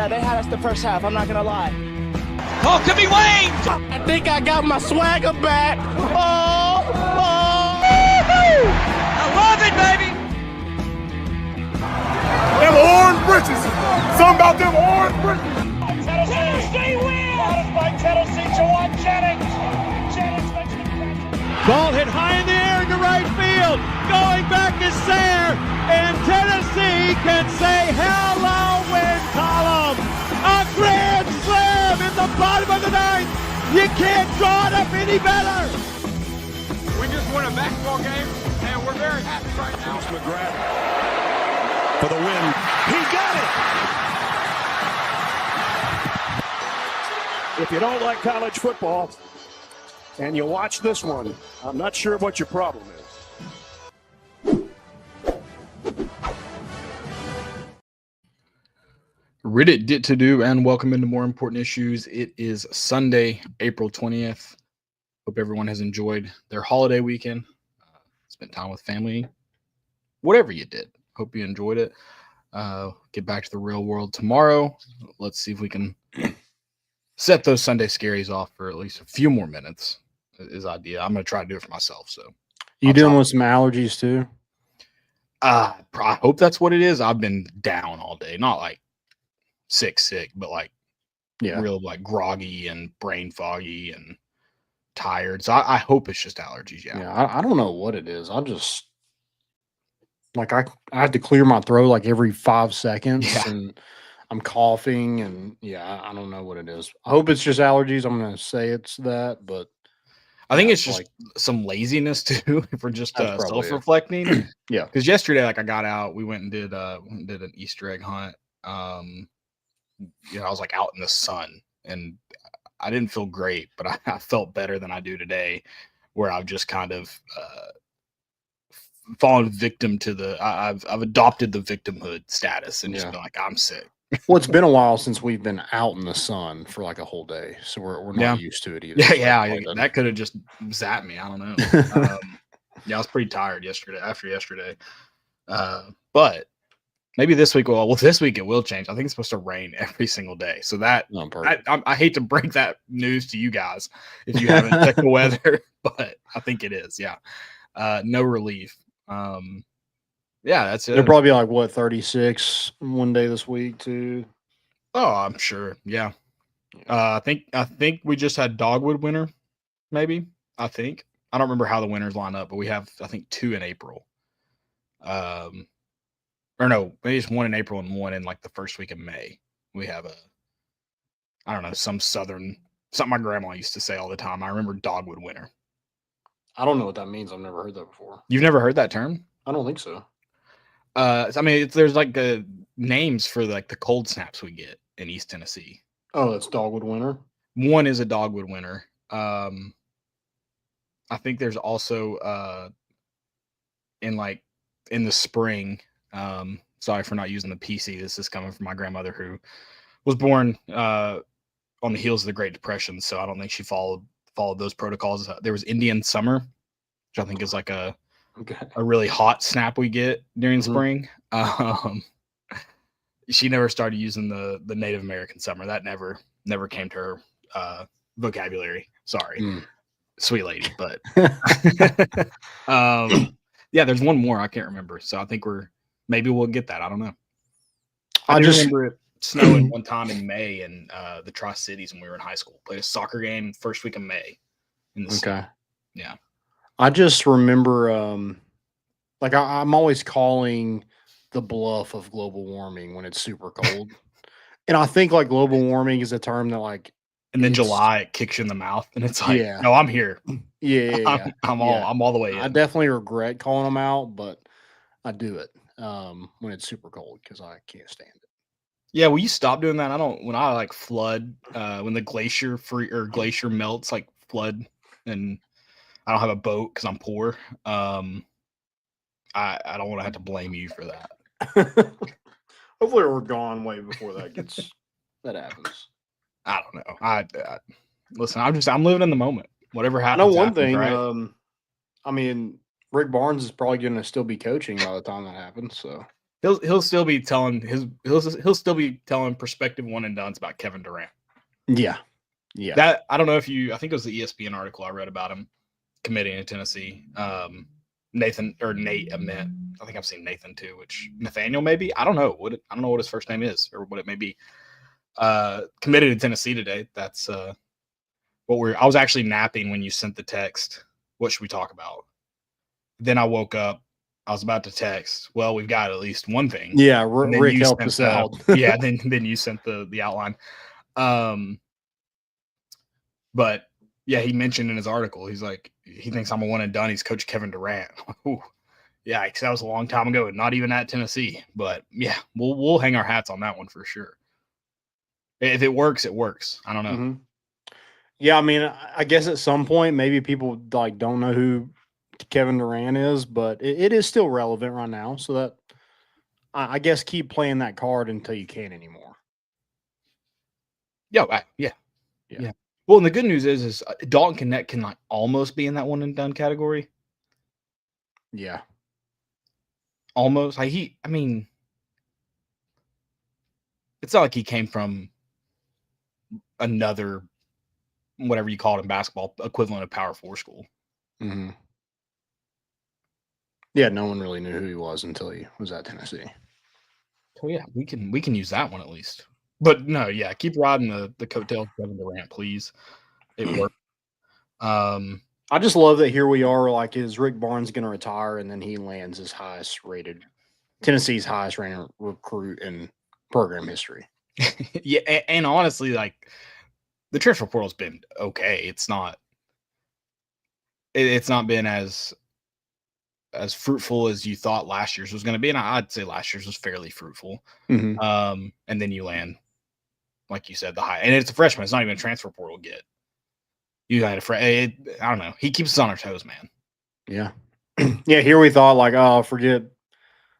They had us the first half. I'm not going to lie. Oh, could be Wayne! I think I got my swagger back. Oh! I love it, baby! Them orange britches. Something about them orange britches. Tennessee wins! By Tennessee, Jawan Jennings. Jennings makes the catch. Ball hit high in the air into right field. Going back is Sayre. And Tennessee can say hello, win column. A grand slam in the bottom of the ninth. You can't draw it up any better. We just won a basketball game, and we're very happy right now. McGrath for the win. He got it! If you don't like college football and you watch this one, I'm not sure what your problem is. Reddit did to do, and welcome into More Important Issues. It is Sunday, April 20th. Hope everyone has enjoyed their holiday weekend, spent time with family, whatever you did. Hope you enjoyed it. Get back to the real world tomorrow. Let's see if we can set those Sunday scaries off for at least a few more minutes. Is idea. I'm going to try to do it for myself. So, you dealing with some allergies too? I hope that's what it is. I've been down all day, not like sick, but like real like groggy and brain foggy and tired. So I hope it's just allergies. Yeah, I don't know what it is. I just like I have to clear my throat like every 5 seconds, and I'm coughing, and I don't know what it is. I hope it's just allergies. I'm going to say it's that, but I think it's just some laziness too. If we're just self-reflecting, Because yesterday, like I got out, we went and did an Easter egg hunt. I was like out in the sun, and I didn't feel great, but I felt better than I do today, where I've just kind of fallen victim to I've adopted the victimhood status and just been like, I'm sick. Well, it's been a while since we've been out in the sun for like a whole day, so we're not used to it either. That could have just zapped me. I don't know. I was pretty tired after yesterday, but maybe this week this week it will change. I think it's supposed to rain every single day, so that I hate to break that news to you guys if you haven't checked the weather, but I think it is. No relief. That's it. It'll probably be like what 36 one day this week too. Oh, I'm sure. Yeah. I think we just had dogwood winter. Maybe I don't remember how the winters line up, but we have I think 2 in April. Or no, maybe it's 1 in April and 1 in like the first week of May. We have something my grandma used to say all the time. I remember dogwood winter. I don't know what that means. I've never heard that before. You've never heard that term? I don't think so. There's like names for like the cold snaps we get in East Tennessee. Oh, it's dogwood winter. 1 is a dogwood winter. I think there's also in the spring. Sorry for not using the PC. This is coming from my grandmother who was born on the heels of the Great Depression, so I don't think she followed those protocols. There was Indian summer, which I think is like a really hot snap we get during spring. She never started using the Native American summer. That never came to her vocabulary. Sorry, sweet lady. But there's one more I can't remember. So I think maybe we'll get that. I don't know. I just remember it snowing one time in May in the Tri-Cities when we were in high school. Played a soccer game first week of May in the city. Yeah. I just remember I'm always calling the bluff of global warming when it's super cold. And I think like global warming is a term that like and then July it kicks you in the mouth and it's like, no, I'm here. I'm all the way in. I definitely regret calling them out, but I do it when it's super cold because I can't stand it. Yeah, will you stop doing that? When I like flood, when the glacier melts, like flood, and I don't have a boat because I'm poor. I don't want to have to blame you for that. Hopefully we're gone way before that happens. I don't know. Listen, I'm living in the moment. Whatever happens. I know one thing. Right? Rick Barnes is probably going to still be coaching by the time that happens. So He'll still be telling he'll still be telling prospective one and dones about Kevin Durant. Yeah. Yeah. That I don't know if I think it was the ESPN article I read about him committing to Tennessee. Nate Ament. I think I've seen Nathan too, which Nathaniel maybe. I don't know what his first name is or what it may be. Committed to Tennessee today. That's I was actually napping when you sent the text. What should we talk about? Then I woke up. I was about to text. Well, we've got at least one thing. Yeah, Rick helped us out. Yeah, then you sent the outline. But yeah, he mentioned in his article, he's like, he thinks I'm a one and done. He's Coach Kevin Durant. Ooh, yeah, because that was a long time ago, and not even at Tennessee. But yeah, we'll hang our hats on that one for sure. If it works, it works. I don't know. Mm-hmm. Yeah, I mean, I guess at some point maybe people like don't know who Kevin Durant is, but it is still relevant right now. So that I guess keep playing that card until you can't anymore. Yeah. Well, and the good news is Dalton Knecht can like almost be in that one and done category. Yeah, almost. Like I mean, it's not like he came from another, whatever you call it in basketball, equivalent of Power 4 school. Mm-hmm. Yeah, no one really knew who he was until he was at Tennessee. Oh yeah, we can use that one at least. But no, yeah, keep riding the coattails of Kevin Durant, please. It worked. I just love that here we are. Like, is Rick Barnes going to retire, and then he lands his Tennessee's highest rated recruit in program history? Yeah, and honestly, like the transfer portal's been okay. It's not been as fruitful as you thought last year's was going to be, and I'd say last year's was fairly fruitful. Mm-hmm. And then you land, like you said, the high, and it's a freshman. It's not even a transfer portal get. You got I don't know. He keeps us on our toes, man. Yeah, yeah. Here we thought like, oh, forget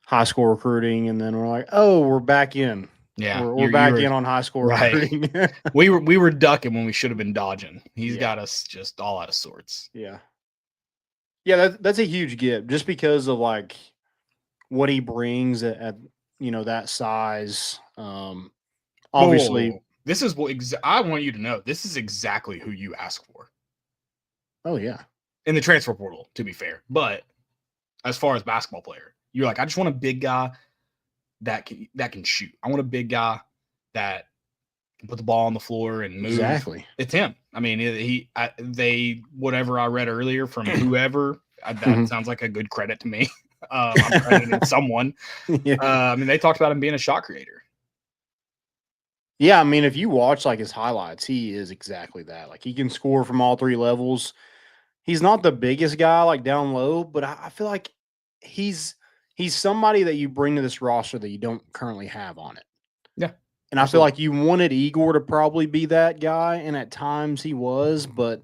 high school recruiting, and then we're like, oh, we're back in. Yeah, we're back in on high school recruiting. we were ducking when we should have been dodging. He's got us just all out of sorts. Yeah. Yeah, that's a huge get just because of like what he brings at that size. Obviously, this is what I want you to know. This is exactly who you ask for. Oh yeah, in the transfer portal, to be fair. But as far as basketball player, you're like, I just want a big guy that can shoot. I want a big guy that can put the ball on the floor and move. Exactly. It's him. I mean, whatever I read earlier from whoever, that sounds like a good credit to me. I'm crediting someone. Yeah. I mean, they talked about him being a shot creator. Yeah, I mean, if you watch like his highlights, he is exactly that. Like he can score from all three levels. He's not the biggest guy like down low, but I feel like he's somebody that you bring to this roster that you don't currently have on it. Yeah. And I feel like you wanted Igor to probably be that guy, and at times he was, but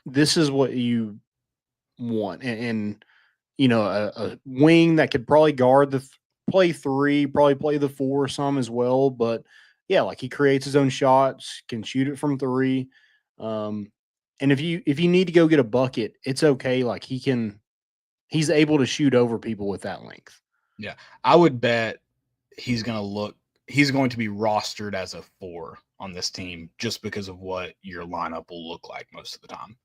this is what you want. And a wing that could probably guard play 3, probably play the 4 some as well. But yeah, like he creates his own shots, can shoot it from 3. And if you need to go get a bucket, it's okay. Like he's able to shoot over people with that length. Yeah. I would bet he's going to be rostered as a 4 on this team just because of what your lineup will look like most of the time.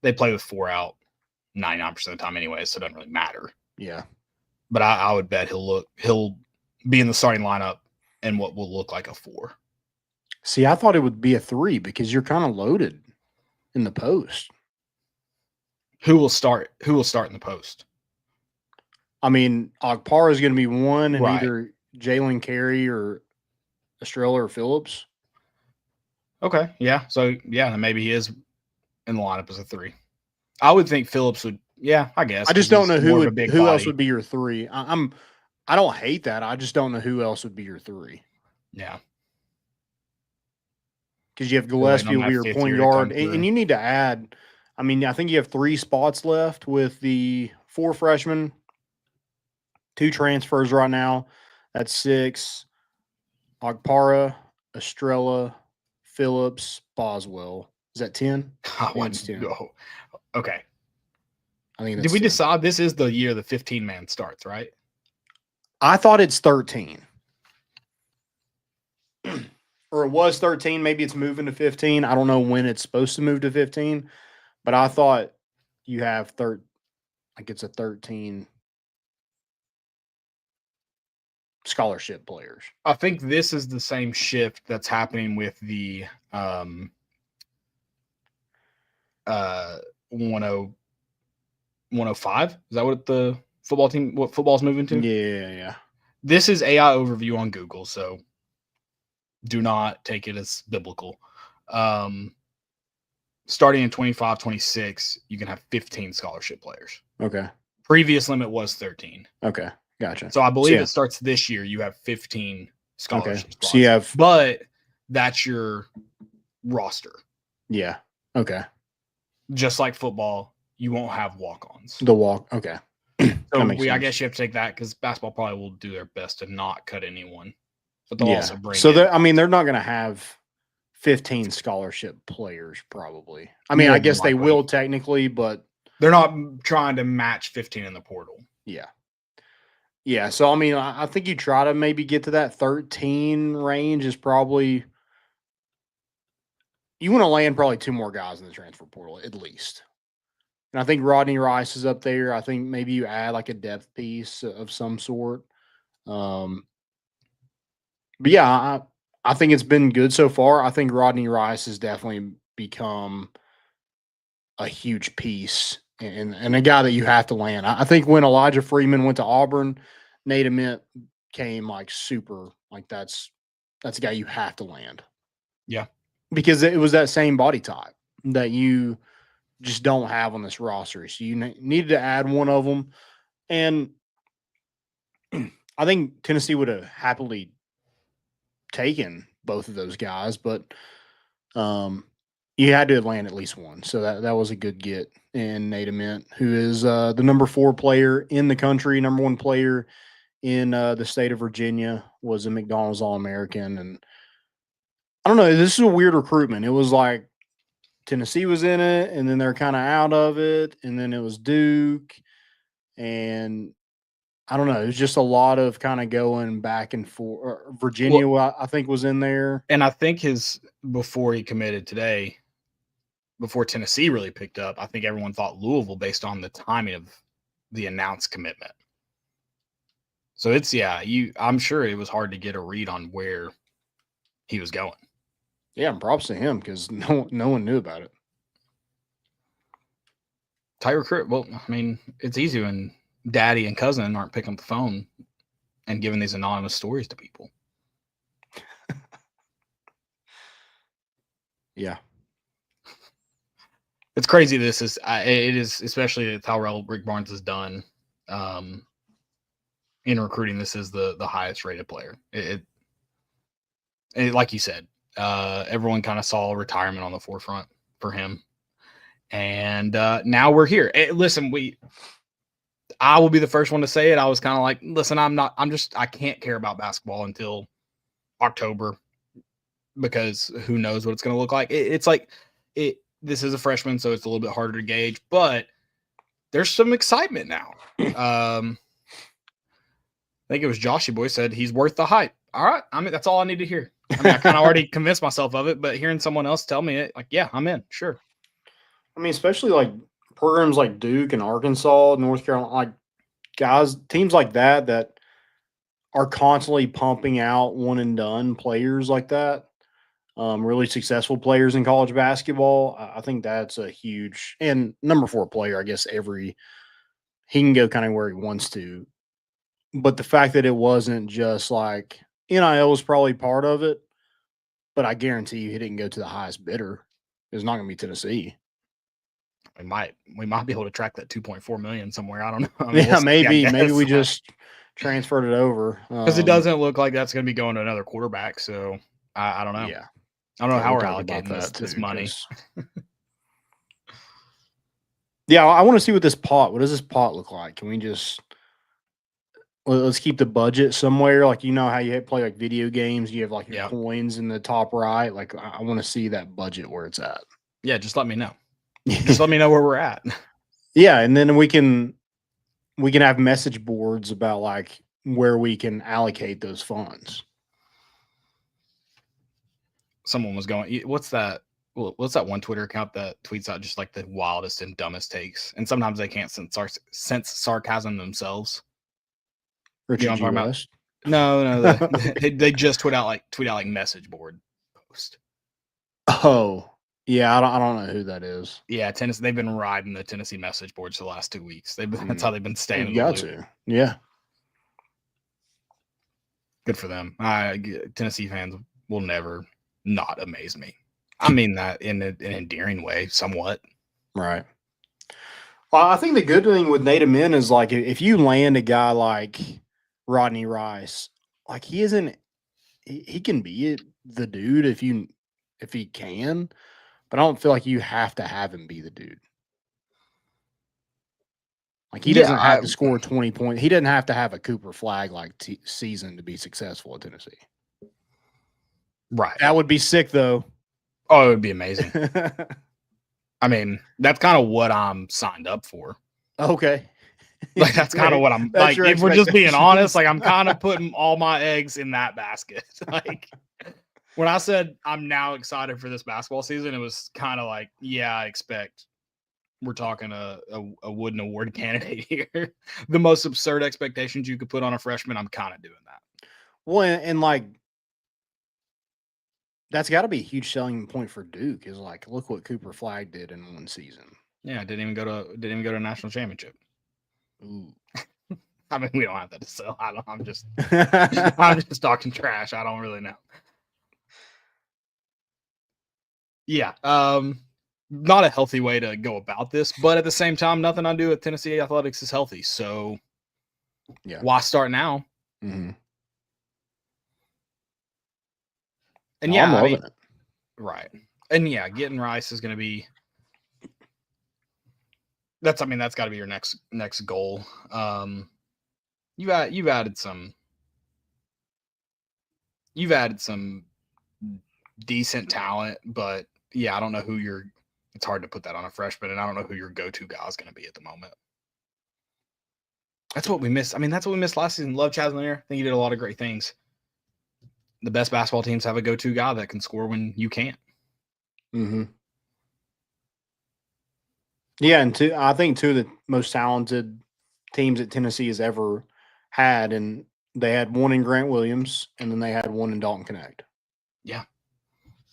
They play with 4 out 99% of the time anyway, so it doesn't really matter. Yeah. But I would bet he'll be in the starting lineup and what will look like a 4. See, I thought it would be a 3 because you're kind of loaded in the post. Who will start in the post? I mean, Agpara is going to be 1 and either Jalen Carey or Estrella or Phillips. Okay. Yeah. So yeah, maybe he is in the lineup as a 3. I would think Phillips would. Yeah, I guess. I just don't know who else would be your 3. I don't hate that. I just don't know who else would be your 3. Yeah. Because you have Gillespie will be your point guard, and you need to add. I mean, I think you have 3 spots left with the 4 freshmen, 2 transfers right now. That's 6. Agpara, Estrella, Phillips, Boswell. Is that 10? I want to go. Okay. I think did we decide this is the year the 15-man starts, right? I thought it's 13. Or it was 13. Maybe it's moving to 15. I don't know when it's supposed to move to 15, but I thought you have like it's a 13 scholarship players. I think this is the same shift that's happening with the 105. Is that what the football's moving to? Yeah. This is AI overview on Google, so do not take it as biblical. Starting in 25, 26, you can have 15 scholarship players. Okay. Previous limit was 13. Okay. Gotcha. So I believe it starts this year. You have 15 scholarship spots. So you have, but that's your roster. Yeah. Okay. Just like football, you won't have walk-ons. Okay. So I guess you have to take that because basketball probably will do their best to not cut anyone. But they'll also bring they're not going to have 15 scholarship players probably. I mean, I guess they will technically, but they're not trying to match 15 in the portal. Yeah. Yeah. So, I mean, I think you try to maybe get to that 13 range is probably – you want to land probably 2 more guys in the transfer portal at least. And I think Rodney Rice is up there. I think maybe you add like a depth piece of some sort. But yeah, I think it's been good so far. I think Rodney Rice has definitely become a huge piece and a guy that you have to land. I think when Elijah Freeman went to Auburn, Nate Ament came like super, like that's a guy you have to land. Yeah. Because it was that same body type that you just don't have on this roster. So you needed to add one of them. And I think Tennessee would have happily taken both of those guys, but you had to land at least one. So that was a good get in Nate Ament, who is the number 4 player in the country, number 1 player in the state of Virginia, was a McDonald's All-American. And I don't know, this is a weird recruitment. It was like Tennessee was in it, and then they're kind of out of it, and then it was Duke, and I don't know. It was just a lot of kind of going back and forth. Virginia, I think, was in there. And I think before he committed today, before Tennessee really picked up, I think everyone thought Louisville based on the timing of the announced commitment. So I'm sure it was hard to get a read on where he was going. Yeah, and props to him because no one knew about it. Tight recruit. Well, I mean, it's easy when daddy and cousin aren't picking up the phone and giving these anonymous stories to people. Yeah. It's crazy. It is, especially how well Rick Barnes has done in recruiting. This is the highest rated player. It like you said, everyone kind of saw retirement on the forefront for him. And now we're here. Listen, I will be the first one to say it. I was kind of like, listen, I can't care about basketball until October because who knows what it's going to look like. This is a freshman, so it's a little bit harder to gauge, but there's some excitement now. I think it was Joshy Boy said he's worth the hype. All right. I mean, that's all I need to hear. I mean, I kind of already convinced myself of it, but hearing someone else tell me it, like, yeah, I'm in. Sure. I mean, especially like programs like Duke and Arkansas, North Carolina, like teams like that are constantly pumping out one and done players like that. Really successful players in college basketball. I think that's a huge and number 4 player. I guess he can go kind of where he wants to, but the fact that it wasn't just like NIL was probably part of it, but I guarantee you he didn't go to the highest bidder. It's not going to be Tennessee. We might be able to track that 2.4 million somewhere. I don't know. I mean, yeah, maybe we just transferred it over because it doesn't look like that's going to be going to another quarterback. So I don't know. Yeah, I don't know how we're allocating this money. Yeah, I want to see what does this pot look like? Can we just let's keep the budget somewhere? Like, you know how you play like video games, you have like your coins in the top right. Like, I want to see that budget where it's at. Yeah, just let me know. Just let me know where we're at. Yeah, and then we can have message boards about like where we can allocate those funds. Someone was going, what's that? Well, what's that one Twitter account that tweets out just like the wildest and dumbest takes? And sometimes they can't sense sarcasm themselves. Richard You know what G. I'm talking West. about? No, they just tweet out like message board post. Oh, yeah, I don't know who that is. Yeah, Tennessee. They've been riding the Tennessee message boards for the last 2 weeks. That's how they've been staying. You got to, yeah. Good for them. Tennessee fans will never not amaze me. I mean that in an endearing way, somewhat. Right. Well, I think the good thing with Nate Ament is like if you land a guy like Rodney Rice, like he can be the dude if he can, but I don't feel like you have to have him be the dude. Like he doesn't have to score 20 points. He doesn't have to have a Cooper Flag like season to be successful at Tennessee. Right. That would be sick though. Oh, it would be amazing. I mean, that's kind of what I'm signed up for. Okay. Like that's kind of what I'm like. If we're just being honest, like I'm kind of putting all my eggs in that basket. Like when I said I'm now excited for this basketball season, it was kind of like, yeah, I expect we're talking a Wooden Award candidate here. The most absurd expectations you could put on a freshman, I'm kind of doing that. Well, and like that's got to be a huge selling point for Duke. Is like, look what Cooper Flag did in one season. Yeah, didn't even go to a national championship. Ooh. I mean, we don't have that to sell. I'm just talking trash. I don't really know. Yeah, not a healthy way to go about this, but at the same time, nothing I do at Tennessee Athletics is healthy. So, yeah, why start now? Mm-hmm. And yeah, I'm loving it. Right. And yeah, getting Rice is going to be. That's got to be your next goal. You've added some decent talent, but yeah, I don't know who it's hard to put that on a freshman, and I don't know who your go-to guy is going to be at the moment. That's what we missed. I mean, that's what we missed last season. Love Chaz Lanier. I think he did a lot of great things. The best basketball teams have a go-to guy that can score when you can't. Mm-hmm. Yeah, and I think two of the most talented teams that Tennessee has ever had, and they had one in Grant Williams, and then they had one in Dalton Connect. Yeah.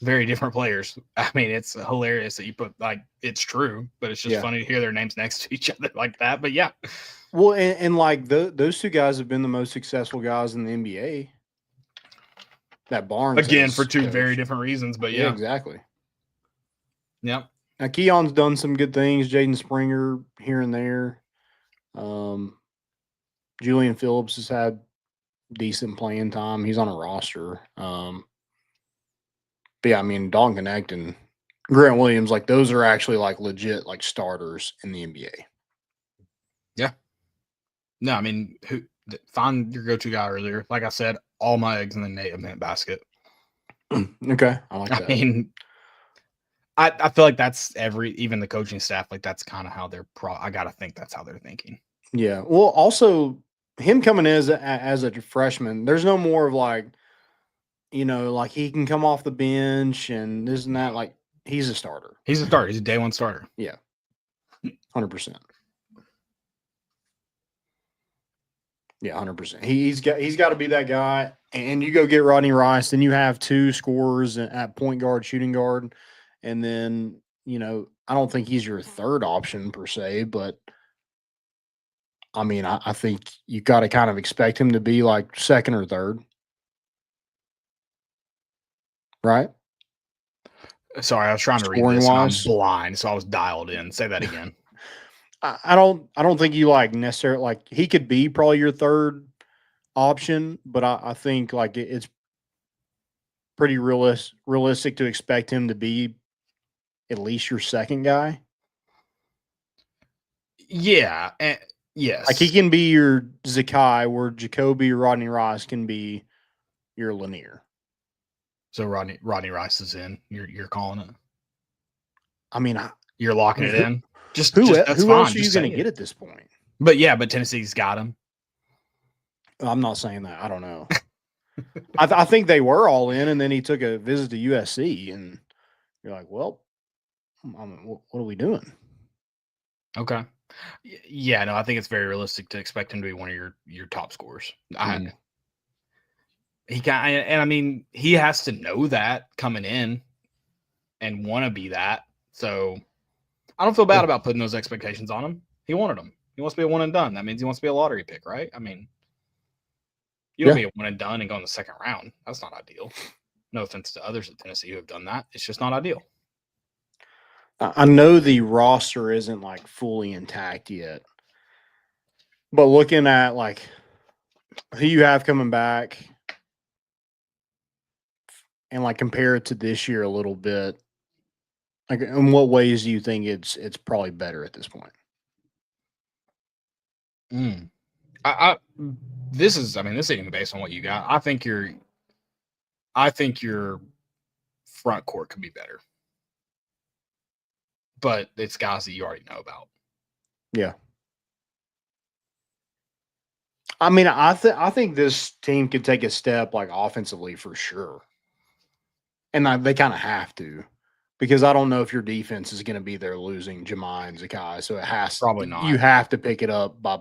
Very different players. I mean, it's hilarious that you put it's true, but it's just funny to hear their names next to each other like that. But yeah. Well, and like those two guys have been the most successful guys in the NBA. That Barnes again for two very different reasons, but yeah, exactly. Yep. Now Keon's done some good things. Jaden Springer here and there. Julian Phillips has had decent playing time. He's on a roster. But yeah, I mean Dalton Connect and Grant Williams, like those are actually like legit like starters in the NBA. Yeah. No, I mean find your go-to guy earlier. Like I said, all my eggs in the Nate Ament basket. Okay, I like that. I mean, I feel like that's even the coaching staff, like that's kind of how they're I gotta think that's how they're thinking. Yeah. Well, also him coming as a freshman, there's no more of like, like he can come off the bench and this and that. Like he's a starter. He's a starter. He's a day one starter. Yeah. 100%. Yeah, 100%. He's got to be that guy. And you go get Rodney Rice, then you have two scorers at point guard, shooting guard, and then I don't think he's your third option per se, but I mean, I think you got to kind of expect him to be like second or third, right? Sorry, I was trying to read this. And I'm blind, so I was dialed in. Say that again. I don't think you like necessarily like he could be probably your third option, but I think like it's pretty realistic to expect him to be at least your second guy. Yeah, yes. Like he can be your Zakai, where Jacoby or Rodney Rice can be your Lanier. So Rodney Rice is in. You're calling it. I mean, you're locking it in. Who else are you going to get at this point? But Tennessee's got him. I'm not saying that. I don't know. I think they were all in, and then he took a visit to USC, and you're like, well, what are we doing? Okay. Yeah, no, I think it's very realistic to expect him to be one of your top scorers. He can, and I mean, he has to know that coming in and want to be that. So I don't feel bad about putting those expectations on him. He wanted them. He wants to be a one and done. That means he wants to be a lottery pick, right? I mean, you don't be a one and done and go in the second round. That's not ideal. No offense to others at Tennessee who have done that. It's just not ideal. I know the roster isn't like fully intact yet, but looking at like who you have coming back and like compare it to this year a little bit, like in what ways do you think it's probably better at this point? This isn't even based on what you got. I think your front court could be better, but it's guys that you already know about. Yeah. I mean, I think this team could take a step like offensively for sure, and they kind of have to, because I don't know if your defense is going to be there losing Jemai and Zakai, so it has probably not. You have to pick it up by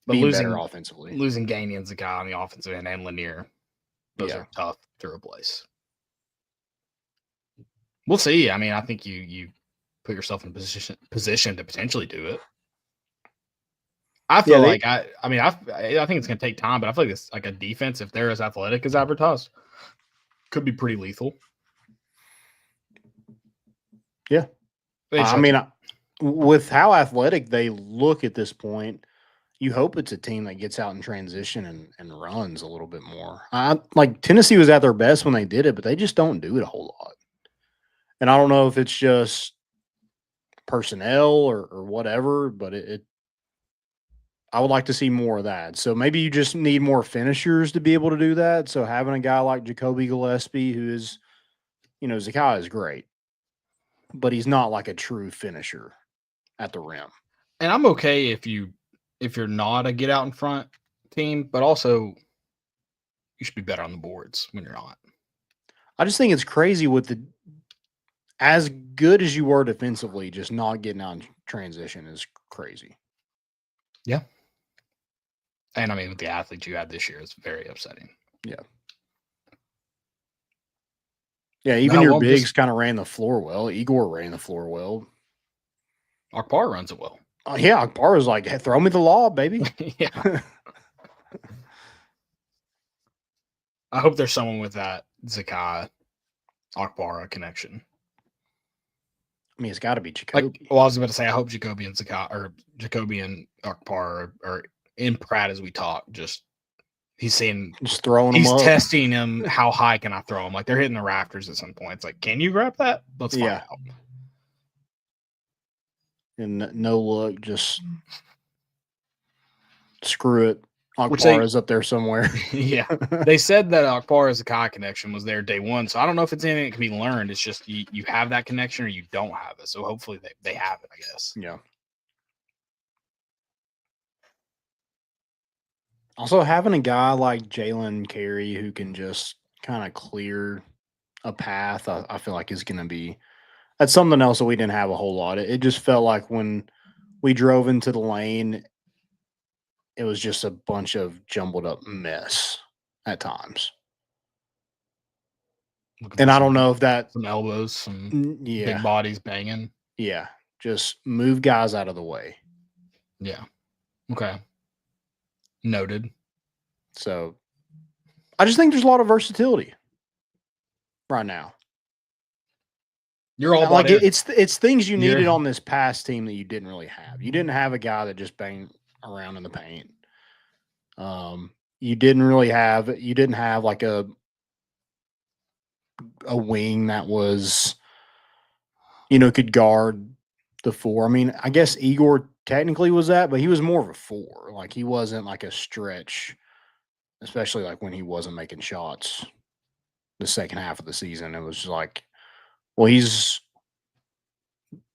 being better offensively. Losing Gainey and Zakai on the offensive end and Lanier, those are tough to replace. We'll see. I mean, I think you put yourself in position to potentially do it. I feel like I think it's going to take time, but I feel like it's like a defense, if they're as athletic as advertised, could be pretty lethal. Yeah. I mean, with how athletic they look at this point, you hope it's a team that gets out in transition and runs a little bit more. Like Tennessee was at their best when they did it, but they just don't do it a whole lot. And I don't know if it's just personnel or whatever, but I would like to see more of that. So maybe you just need more finishers to be able to do that. So having a guy like Jacoby Gillespie, who is, Zakai is great, but he's not like a true finisher at the rim. And I'm okay if you're not a get out in front team, but also you should be better on the boards when you're not. I just think it's crazy with as good as you were defensively, just not getting out in transition is crazy. Yeah. And I mean, with the athletes you had this year, it's very upsetting. Yeah. Yeah, even your bigs kind of ran the floor well. Igor ran the floor well. Akbar runs it well. Yeah, Akbar was like, hey, throw me the lob, baby. Yeah. I hope there's someone with that Zakai Akbar connection. I mean, it's got to be Jacoby. I was about to say, I hope Jacoby and Jacoby and Akbar are in Pratt as we talk. He's throwing him up. He's testing him. How high can I throw him? Like they're hitting the rafters at some point. It's like, can you grab that? Let's find out. And no look, just screw it. Akbar is up there somewhere. Yeah. They said that Akbar's Zakai connection was there day one. So I don't know if it's anything that can be learned. It's just you have that connection or you don't have it. So hopefully they have it, I guess. Yeah. Also, having a guy like Jalen Carey who can just kind of clear a path, I feel like is going to be – that's something else that we didn't have a whole lot. It just felt like when we drove into the lane, it was just a bunch of jumbled up mess at times. And I don't know if that – some elbows, some big bodies banging. Yeah, just move guys out of the way. Yeah. Okay. Noted. So I just think there's a lot of versatility right now. You're all like it's things you needed on this past team that you didn't really have. You didn't have a guy that just banged around in the paint. You didn't have like a wing that was, could guard the four. I mean, I guess Igor technically was that, but he was more of a four. Like he wasn't like a stretch, especially like when he wasn't making shots the second half of the season. It was just like, well, he's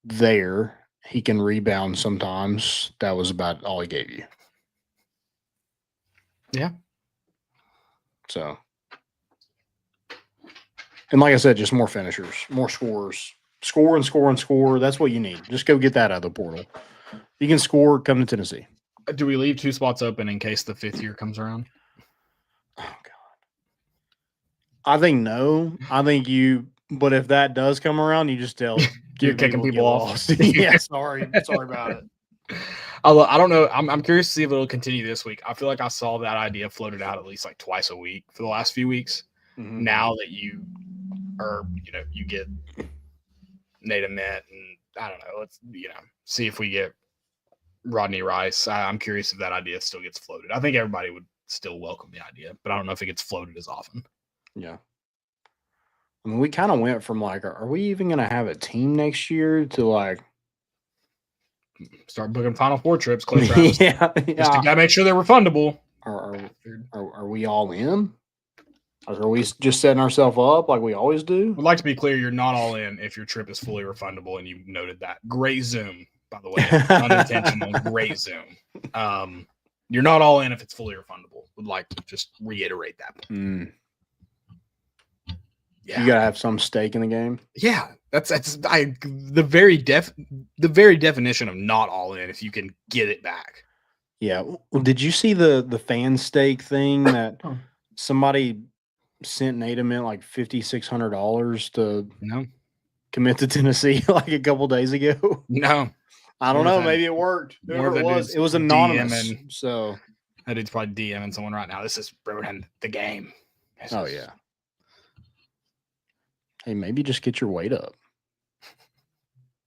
there. He can rebound sometimes. That was about all he gave you. Yeah. So, and like I said, just more finishers, more scorers. Score and score and score. That's what you need. Just go get that out of the portal. You can score, come to Tennessee. Do we leave 2 spots open in case the 5th year comes around? Oh, God. I think no. I think but if that does come around, you just tell You're kicking people off. Yeah, sorry about it. I don't know. I'm curious to see if it'll continue this week. I feel like I saw that idea floated out at least like twice a week for the last few weeks. Mm-hmm. Now that you get Nate Ament and I don't know, let's see if we get Rodney Rice. I'm curious if that idea still gets floated. I think everybody would still welcome the idea, but I don't know if it gets floated as often. Yeah. I mean, we kind of went from like, are we even going to have a team next year to like start booking Final Four trips, Clay Travis. Yeah. Just to gotta make sure they're refundable. Are we all in? Or are we just setting ourselves up like we always do? I'd like to be clear, you're not all in if your trip is fully refundable, and you noted that. Great Zoom, by the way. Unintentional, great Zoom. You're not all in if it's fully refundable. Would like to just reiterate that point. Yeah. You gotta have some stake in the game. Yeah, that's the very definition of not all in if you can get it back. Yeah. Well, did you see the fan stake thing that somebody sent Nate Ament like $5,600 to commit to Tennessee like a couple days ago? No, I don't know. Maybe it worked. Whoever it was anonymous. So that dude's probably DMing someone right now. This is ruining the game. Oh yeah. Hey, maybe just get your weight up.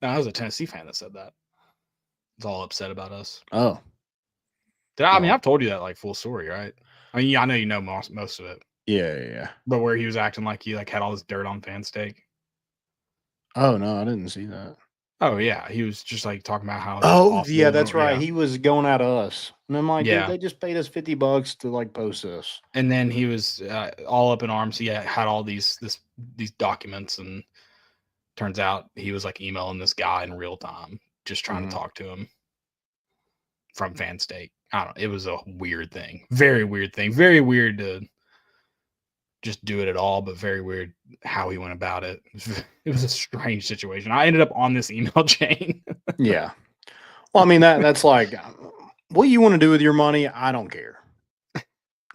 No, I was a Tennessee fan that said that. It's all upset about us. Oh. I mean, I've told you that like full story, right? I mean, I know you know most of it. Yeah. But where he was acting like he like had all this dirt on fan stake. Oh no, I didn't see that. Oh yeah, he was just like talking about how. Oh yeah, that's right. Yeah. He was going at us, and I'm like, dude, they just paid us $50 to like post this. And then he was all up in arms. He had all these documents, and turns out he was like emailing this guy in real time, just trying to talk to him from fan stake. I don't know. It was a weird thing. Very weird thing. Very weird to just do it at all, but very weird how he went about it. It was a strange situation. I ended up on this email chain. Yeah. Well, I mean, that's like what you want to do with your money. I don't care.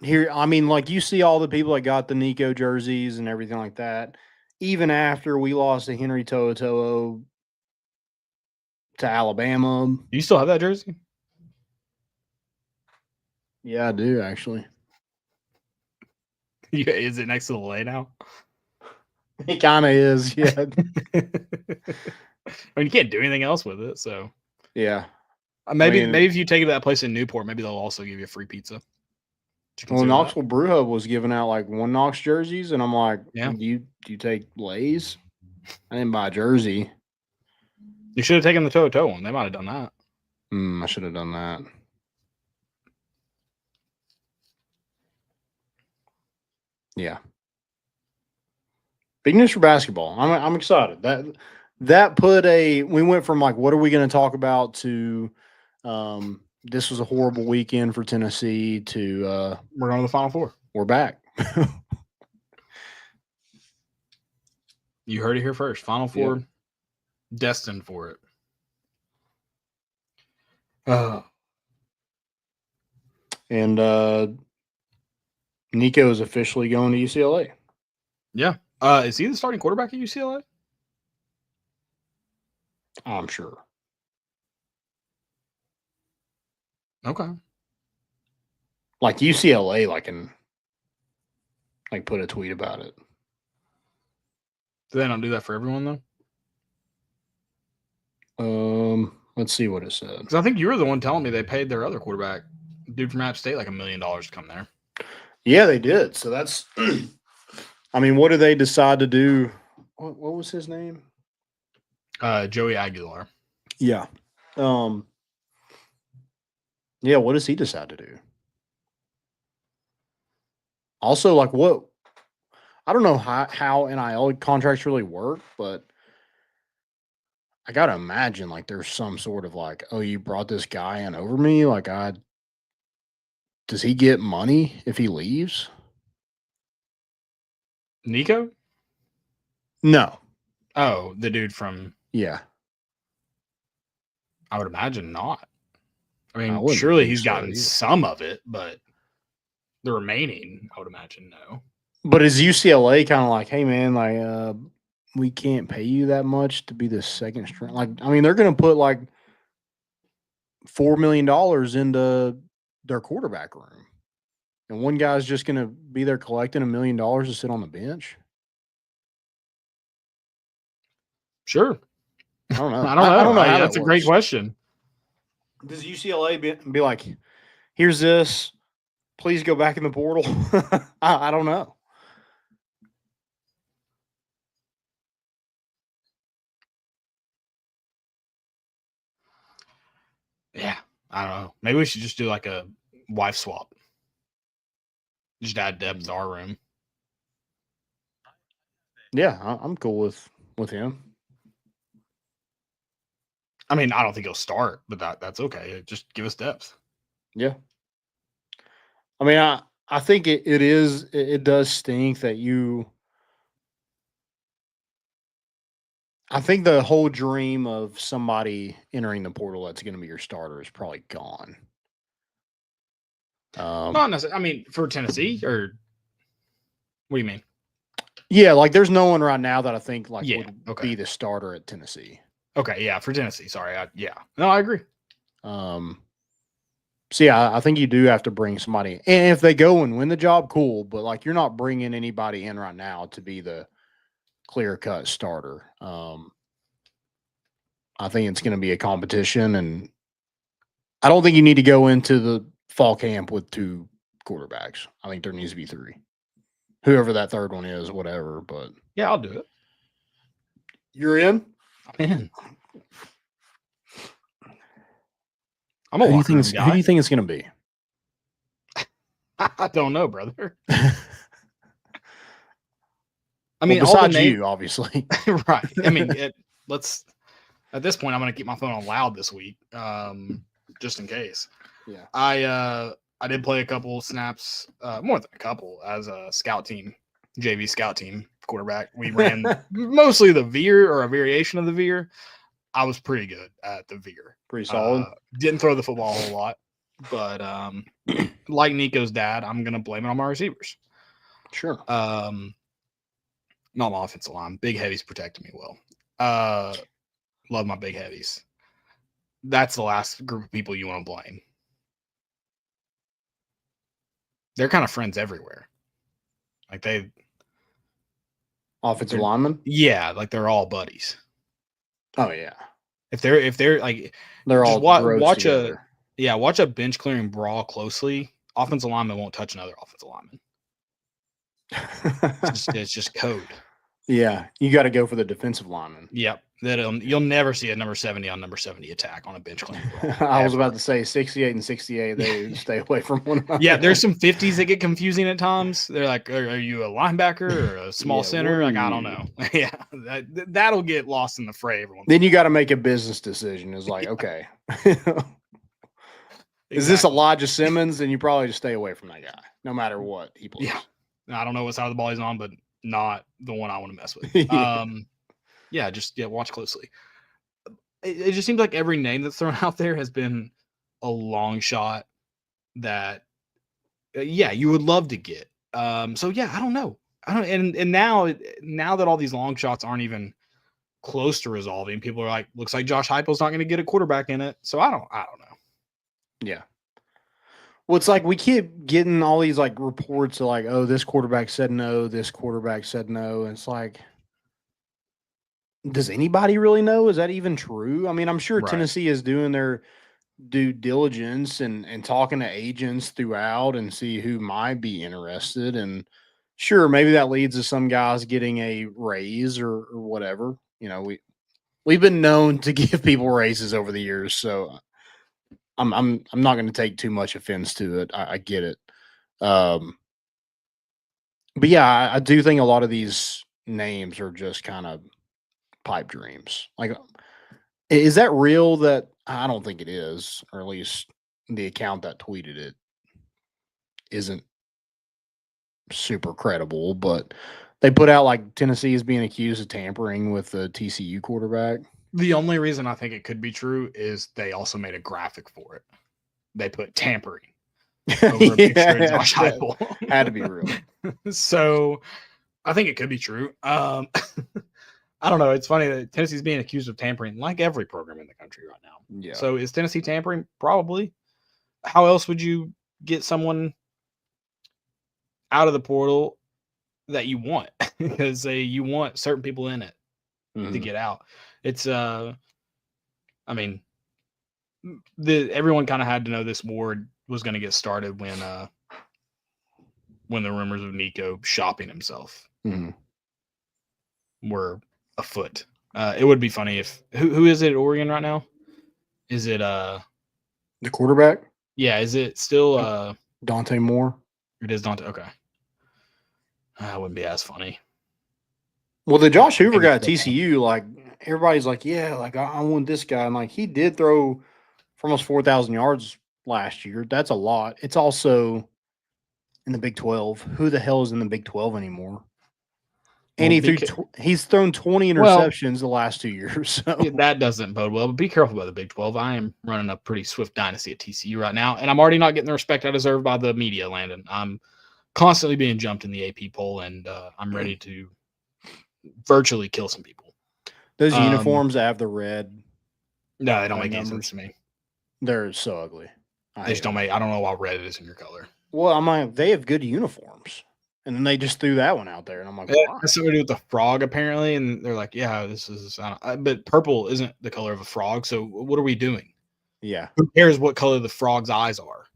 Here, I mean, like you see all the people that got the Nico jerseys and everything like that. Even after we lost to Henry To'oTo'o to Alabama. Do you still have that jersey? Yeah, I do actually. Is it next to the lay now? It kind of is, yeah. I mean, you can't do anything else with it, so yeah. Maybe if you take it to that place in Newport, maybe they'll also give you a free pizza. Well, Knoxville Brew Hub was giving out like one Knox jerseys, and I'm like, yeah. Do you take Lay's? I didn't buy a jersey. You should have taken the To'oTo'o one. They might have done that. I should have done that. Yeah. Big news for basketball. I'm excited. That we went from like, what are we going to talk about to this was a horrible weekend for Tennessee to we're going to the Final Four. We're back. You heard it here first. Final Four, destined for it. And Nico is officially going to UCLA. Yeah. Is he the starting quarterback at UCLA? I'm sure. Okay. Like UCLA, put a tweet about it. Do they not do that for everyone though? Let's see what it said. Because I think you were the one telling me they paid their other quarterback, dude from App State, like $1 million to come there. Yeah, they did. So that's, I mean, what did they decide to do? What was his name? Joey Aguilar. Yeah. Yeah, what does he decide to do? Also, like what? I don't know how NIL contracts really work, but I got to imagine like there's some sort of like, oh, you brought this guy in over me? Like does he get money if he leaves? Nico? No. Oh, the dude from. Yeah. I would imagine not. I I mean, wouldn't surely think he's so gotten either. some of it, but the remaining, I would imagine, no. But is UCLA kind of like, hey man, like we can't pay you that much to be the second string? Like, I mean, they're going to put like $4 million into their quarterback room, and one guy's just going to be there collecting $1 million to sit on the bench. Sure. I don't know. I don't know. I don't know how That's that a great works. question. Does UCLA be like, here's this, please go back in the portal? I don't know. Yeah, I don't know. Maybe we should just do like a wife swap. Just add Debs to our room. Yeah, I'm cool with him. I mean, I don't think he'll start, but that's okay. Just give us depth. Yeah. I mean, I think it does stink that I think the whole dream of somebody entering the portal that's going to be your starter is probably gone. Not necessarily. I mean, for Tennessee, or what do you mean? Yeah, like there's no one right now that I think like would okay. be the starter at Tennessee. Okay, yeah, for Tennessee. Sorry, no, I agree. So yeah, I think you do have to bring somebody, and if they go and win the job, cool. But like, you're not bringing anybody in right now to be the clear-cut starter. I think it's going to be a competition, and I don't think you need to go into the fall camp with 2 quarterbacks. I think there needs to be 3. Whoever that third one is, whatever. But yeah, I'll do it. You're in? I'm in. I'm Who a locker room guy. Who do you think it's going to be? I don't know, brother. I mean, mean, besides you, obviously. Right. I mean, let's. At this point, I'm going to keep my phone on loud this week, just in case. Yeah. I did play a couple snaps, more than a couple, as a scout team, JV scout team quarterback. We ran mostly the veer or a variation of the veer. I was pretty good at the veer. Pretty solid. Didn't throw the football a whole lot, but like Nico's dad, I'm going to blame it on my receivers. Sure. Not my offensive line. Big heavies protected me well. Love my big heavies. That's the last group of people you want to blame. They're kind of friends everywhere. Like offensive linemen? Yeah, like they're all buddies. Oh yeah. If they're like they're all watch together. watch a bench clearing brawl closely. Offensive lineman won't touch another offensive lineman. It's just code. Yeah, you got to go for the defensive lineman. Yep. You'll never see a number 70 on number 70 attack on a bench clean. I was about to say 68 and 68. They stay away from one another. Yeah, there's some 50s that get confusing at times. They're like, are you a linebacker or a small center? Like, I don't know. Yeah, that'll get lost in the fray. Everyone. Then you got to make a business decision. It's like, okay, is this Elijah Simmons? Then you probably just stay away from that guy, no matter what he plays. Yeah, I don't know what side of the ball he's on, but not the one I want to mess with. Watch closely. It just seems like every name that's thrown out there has been a long shot that, you would love to get. I don't know. And now that all these long shots aren't even close to resolving, people are like, looks like Josh Heupel's not going to get a quarterback in it. So I don't know. Yeah. Well, it's like we keep getting all these like reports of like, oh, this quarterback said no, this quarterback said no. And it's like, does anybody really know? Is that even true? I mean, I'm sure Tennessee is doing their due diligence and talking to agents throughout and see who might be interested. And sure, maybe that leads to some guys getting a raise or whatever. You know, we've been known to give people raises over the years, so I'm not going to take too much offense to it. I get it. But yeah, I do think a lot of these names are just kind of pipe dreams. Like, is that real? That I don't think it is, or at least the account that tweeted it isn't super credible. But They put out like Tennessee is being accused of tampering with the TCU quarterback. The only reason I think it could be true is they also made a graphic for it. They put tampering over a picture of Josh Heupel. Had to be real. So I think it could be true. I don't know. It's funny that Tennessee's being accused of tampering like every program in the country right now. Yeah. So is Tennessee tampering? Probably. How else would you get someone out of the portal that you want? Because you want certain people in it to get out. It's I mean, everyone kind of had to know this war was going to get started when the rumors of Nico shopping himself were afoot. It would be funny if who is it at Oregon right now? Is it the quarterback? Yeah, is it still Dante Moore? It is Dante. Okay. That wouldn't be as funny. Well, the Josh Hoover guy at TCU, like everybody's like, yeah, like I want this guy. And like he did throw for almost 4,000 yards last year. That's a lot. It's also in the Big 12. Who the hell is in the Big 12 anymore? And he's thrown 20 interceptions the last 2 years. So. That doesn't bode well, but be careful about the Big 12. I am running a pretty swift dynasty at TCU right now, and I'm already not getting the respect I deserve by the media, Landon. I'm constantly being jumped in the AP poll, and I'm ready to virtually kill some people. Those uniforms that have the red. No, they don't make any sense to me. They're so ugly. They just don't make. I don't know why red is in your color. Well, I'm like, they have good uniforms. And then they just threw that one out there, and I'm like, "Why?" That's something to do with the frog, apparently. And they're like, "Yeah, this is." But purple isn't the color of a frog, so what are we doing? Yeah, who cares what color the frog's eyes are?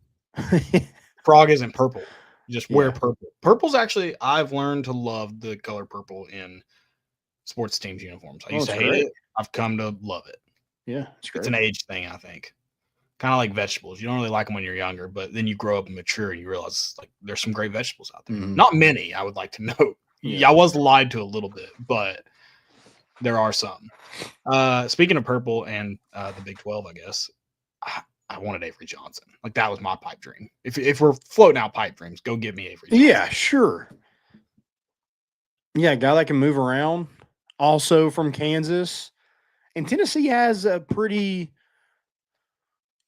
Frog isn't purple. You just wear purple. Purple's actually, I've learned to love the color purple in sports teams uniforms. I used to hate it. I've come to love it. Yeah, it's an age thing, I think. Kind of like vegetables. You don't really like them when you're younger, but then you grow up and mature and you realize like there's some great vegetables out there. Not many, I would like to note. Yeah, I was lied to a little bit, but there are some. Speaking of purple and the Big 12, I guess, I wanted Avery Johnson. Like that was my pipe dream. If we're floating out pipe dreams, go get me Avery Johnson. Yeah, sure. Yeah, a guy that can move around. Also from Kansas. And Tennessee has a pretty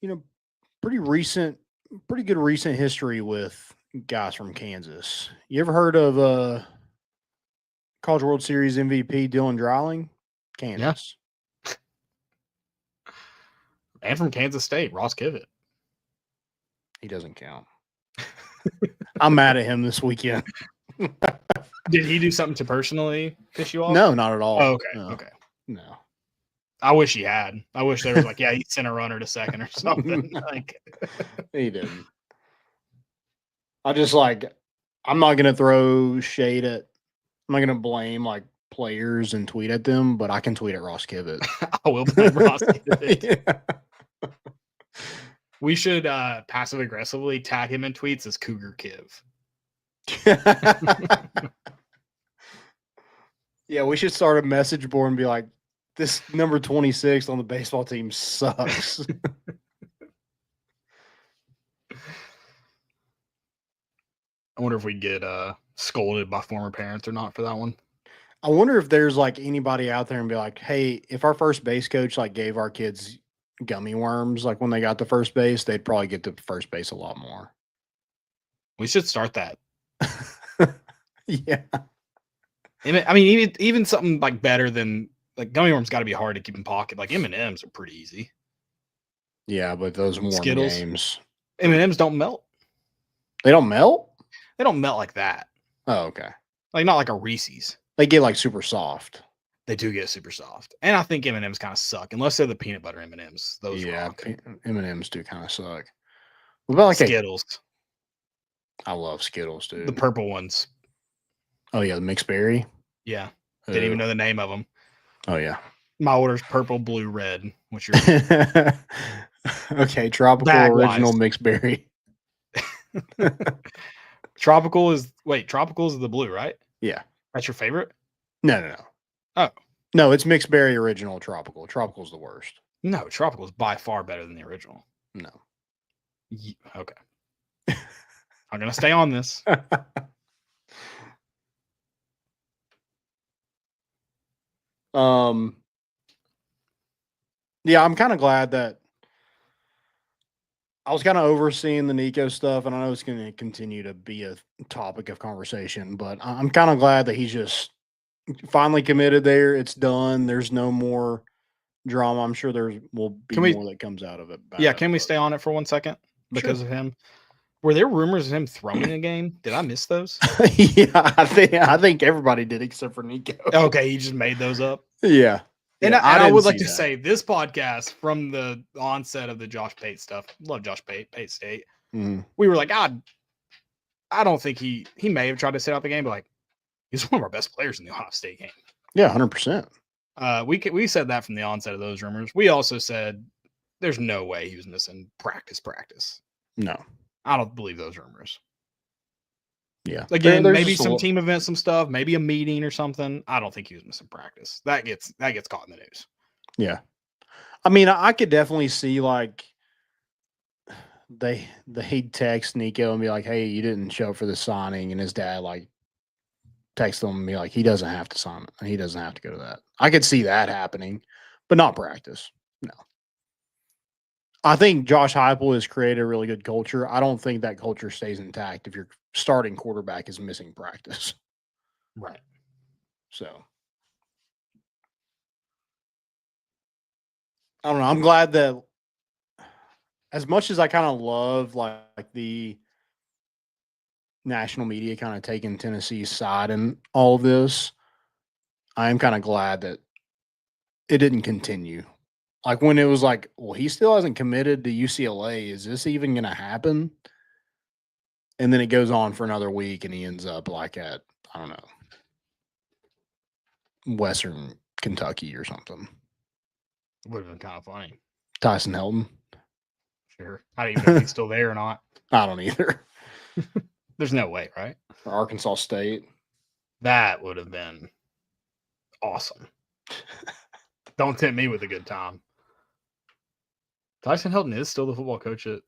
good recent history with guys from Kansas. You ever heard of College World Series MVP Dylan Dreiling? Kansas. Yeah. And from Kansas State, Ross Kivett. He doesn't count. I'm mad at him this weekend. Did he do something to personally piss you off? No, not at all. Oh, okay. No. Okay. No. I wish he had. I wish there was like, yeah, he sent a runner to second or something. Like he didn't. I just like, I'm not gonna throw shade at. I'm not gonna blame like players and tweet at them, but I can tweet at Ross Kivett. I will blame Ross Kivett. Yeah. We should passive aggressively tag him in tweets as Cougar Kiv. Yeah, we should start a message board and be like, this number 26 on the baseball team sucks. I wonder if we get scolded by former parents or not for that one. I wonder if there's like anybody out there and be like, hey, if our first base coach like gave our kids gummy worms, like when they got to first base, they'd probably get to first base a lot more. We should start that. Yeah. I mean, even something like better than like gummy worms got to be hard to keep in pocket. Like M&Ms are pretty easy. Yeah, but those warm Skittles. games. M&Ms don't melt. They don't melt? They don't melt like that. Oh, okay. Like not like a Reese's. They get like super soft. They do get super soft. And I think M&Ms kind of suck unless they're the peanut butter M&Ms. Those rock. M&Ms do kind of suck. What about like Skittles? I love Skittles, dude. The purple ones. Oh yeah, the mixed berry. Yeah. Didn't even know the name of them. Oh yeah. My order's purple, blue, red. What's your okay, tropical original mixed berry. Tropical is the blue, right? Yeah. That's your favorite? No. Oh. No, it's mixed berry original tropical. Tropical's the worst. No, tropical is by far better than the original. No. Okay. I'm gonna stay on this. Yeah, I'm kind of glad that I was kind of overseeing the Nico stuff, and I know it's going to continue to be a topic of conversation, but I'm kind of glad that he's just finally committed there. It's done. There's no more drama. I'm sure there will be more that comes out of it. Yeah, can we stay on it for 1 second because of him? Were there rumors of him throwing a game? Did I miss those? Yeah, I think everybody did except for Nico. Okay, he just made those up. Yeah. And I would like to say this podcast from the onset of the Josh Pate stuff. Love Josh Pate, Pate State. Mm. We were like, I don't think he may have tried to sit out the game, but like he's one of our best players in the Ohio State game. Yeah, 100%. We said that from the onset of those rumors. We also said there's no way he was missing practice. No. I don't believe those rumors. Yeah. Again, maybe some team event, some stuff, maybe a meeting or something. I don't think he was missing practice. That gets caught in the news. Yeah. I mean, I could definitely see like he'd text Nico and be like, "Hey, you didn't show up for the signing," and his dad like text him and be like, "He doesn't have to sign it, and he doesn't have to go to that." I could see that happening, but not practice. No. I think Josh Heupel has created a really good culture. I don't think that culture stays intact if your starting quarterback is missing practice. Right. So I don't know. I'm glad that as much as I kind of love like the national media kind of taking Tennessee's side in all of this, I am kind of glad that it didn't continue. Like when it was like, well, he still hasn't committed to UCLA. Is this even going to happen? And then it goes on for another week and he ends up like at, I don't know, Western Kentucky or something. Would have been kind of funny. Tyson Helton. Sure. I don't even know if he's still there or not. I don't either. There's no way, right? Or Arkansas State. That would have been awesome. Don't tempt me with a good time. Tyson Helton is still the football coach at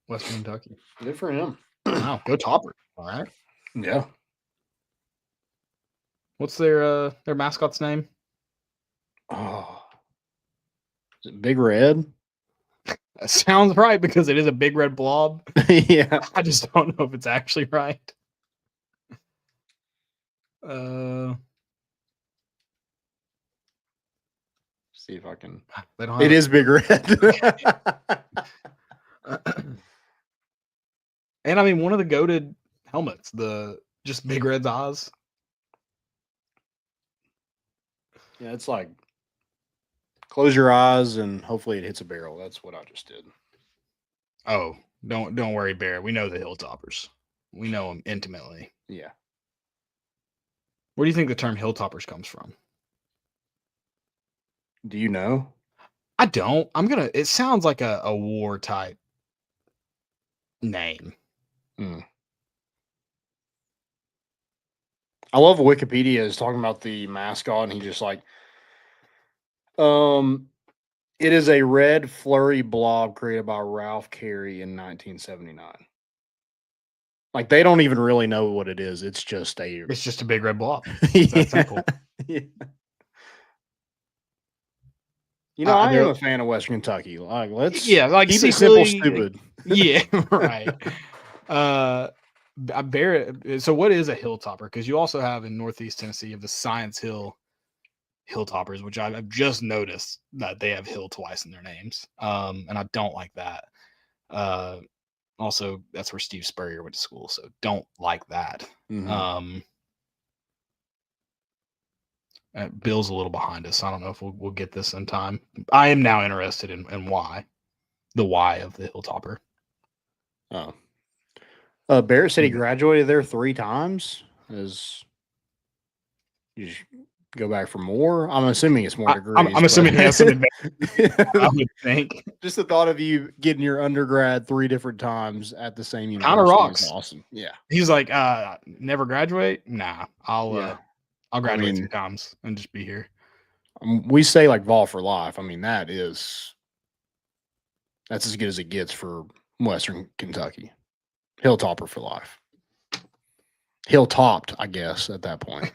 Western Kentucky. Good for him. Wow, go Topper. All right. Yeah. What's their mascot's name? Oh. Is it Big Red? That sounds right because it is a big red blob. Yeah. I just don't know if it's actually right. See if I can. It is Big Red. And I mean, one of the goated helmets, just Big Red's eyes. Yeah, it's like close your eyes and hopefully it hits a barrel. That's what I just did. Oh, don't worry, Bear. We know the Hilltoppers. We know them intimately. Yeah. Where do you think the term Hilltoppers comes from? Do you know? I don't. It sounds like a war type name. I love Wikipedia is talking about the mascot and he just like, it is a red flurry blob created by Ralph Carey in 1979. Like they don't even really know what it is. It's just a big red blob. Yeah. That's simple. Yeah. You know, I am a fan of Western Kentucky. Like, let's keep it simple, stupid. Yeah, right. So what is a hilltopper? Because you also have in Northeast Tennessee, you have the Science Hill Hilltoppers, which I've just noticed that they have Hill twice in their names. And I don't like that. Also, that's where Steve Spurrier went to school, so don't like that. Mm-hmm. Bill's a little behind us. I don't know if we'll get this in time. I am now interested in why. The why of the Hilltopper. Oh. Barrett said he graduated there 3 times. You just go back for more? I'm assuming it's more degrees. I'm assuming he has some advantage. I would think. Just the thought of you getting your undergrad 3 different times at the same university. Kind of rocks. Is awesome. Yeah. He's like, never graduate? Nah. I'll graduate 3 times and just be here. We say like Vol for life. I mean, that's as good as it gets for Western Kentucky. Hilltopper for life. Hilltopped, I guess, at that point.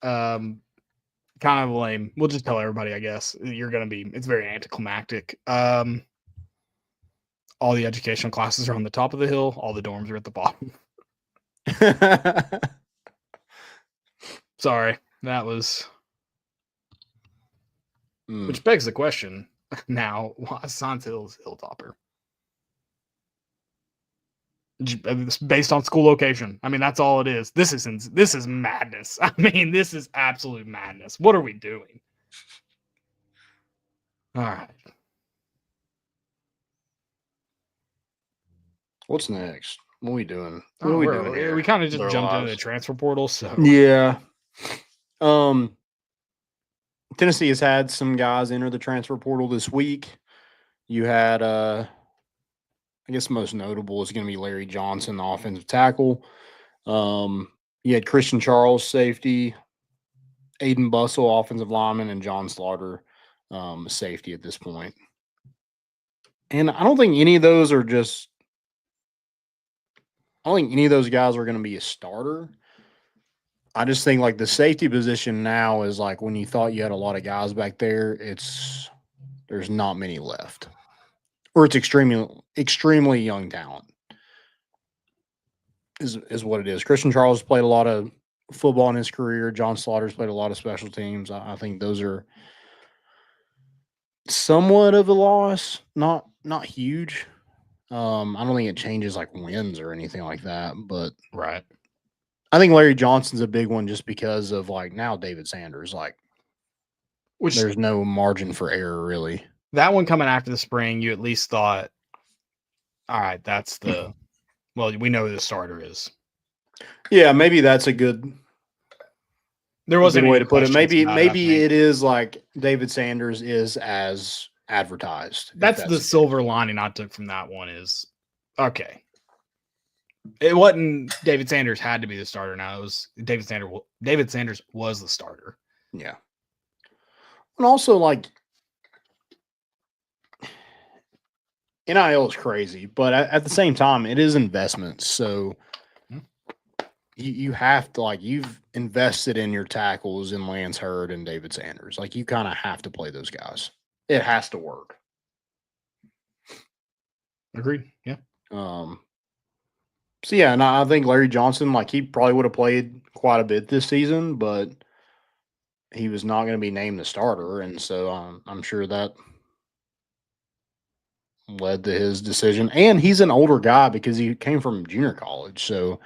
Kind of lame. We'll just tell everybody, I guess. It's very anticlimactic. All the educational classes are on the top of the hill. All the dorms are at the bottom. Sorry. That was... Which begs the question now, why Science Hill is Hilltopper? It's based on school location. I mean, that's all it is. This is madness. I mean, this is absolute madness. What are we doing? All right. What's next? What are we doing? What are we doing here? We kind of just Their jumped into lives. the transfer portal. So yeah. Tennessee has had some guys enter the transfer portal this week. You had, I guess the most notable is going to be Larry Johnson, the offensive tackle. You had Christian Charles, safety, Aiden Bussell, offensive lineman, and John Slaughter, safety at this point. And I don't think any of those are just – I don't think any of those guys are going to be a starter. I just think like the safety position now is like when you thought you had a lot of guys back there, there's not many left. Or it's extremely young talent is what it is. Christian Charles played a lot of football in his career. John Slaughter's played a lot of special teams. I think those are somewhat of a loss, not huge. I don't think it changes like wins or anything like that, but right. I think Larry Johnson's a big one just because of like now David Sanders, like there's no margin for error really. That one coming after the spring, you at least thought, all right, that's we know who the starter is. Yeah, maybe that's a good. There wasn't a way to put it. Maybe it is like David Sanders is as advertised. That's the silver lining I took from that one is okay. It wasn't David Sanders had to be the starter. Now it was David Sanders. David Sanders was the starter. Yeah, and also like NIL is crazy, but at the same time, it is investments. So you have to like you've invested in your tackles in Lance Hurd and David Sanders. Like you kind of have to play those guys. It has to work. Agreed. Yeah. So yeah, and I think Larry Johnson, like he probably would have played quite a bit this season, but he was not going to be named the starter, and so I'm sure that led to his decision. And he's an older guy because he came from junior college, so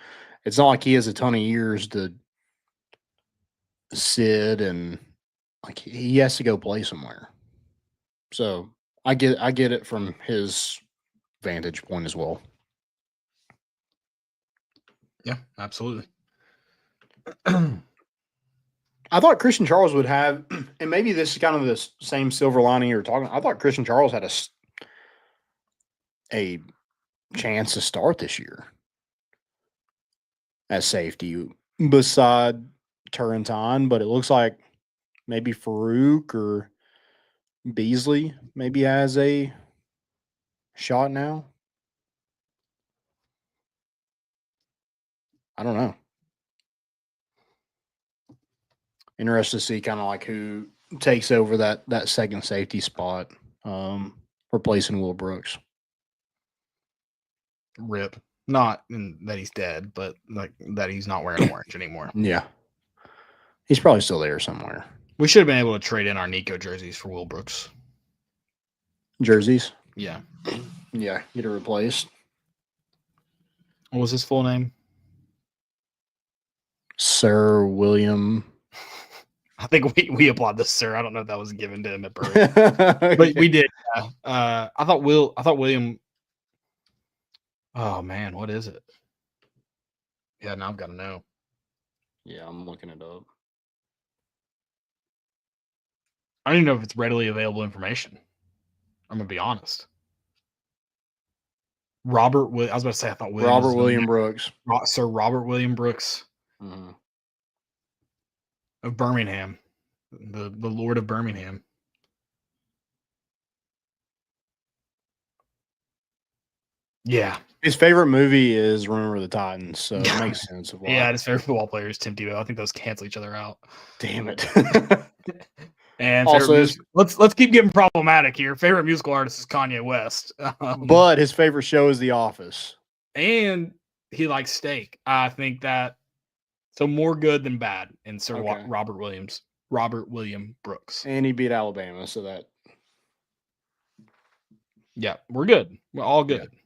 it's not like he has a ton of years to sit and like he has to go play somewhere. So I get it from his vantage point as well. Yeah, absolutely. I thought Christian Charles would have, and maybe this is kind of the same silver lining you were talking. I thought Christian Charles had a chance to start this year as safety beside Turrentine, but it looks like maybe Farouk or Beasley maybe has a shot now. I don't know. Interested to see kind of like who takes over that second safety spot, replacing Will Brooks. Rip. Not that he's dead, but like that he's not wearing orange anymore. Yeah. He's probably still there somewhere. We should have been able to trade in our Nico jerseys for Will Brooks. Jerseys? Yeah. Yeah, get it replaced. What was his full name? Sir William. I think we applaud this, sir. I don't know if that was given to him at birth, but we did. I thought William. Oh man, what is it? Yeah, now I've got to know. Yeah, I'm looking it up. I don't even know if it's readily available information. I'm gonna be honest. I was about to say I thought Robert William Brooks. Sir Robert William Brooks of Birmingham, the Lord of Birmingham. Yeah. His favorite movie is Remember the Titans, so it makes sense of why. Yeah, his favorite football player is Tim Tebow. I think those cancel each other out. Damn it. And Also, let's keep getting problematic here. Favorite musical artist is Kanye West. But his favorite show is The Office. And he likes steak. I think that so more good than bad in Sir Robert William Brooks. And he beat Alabama, so that. Yeah, we're good. We're all good. Yeah.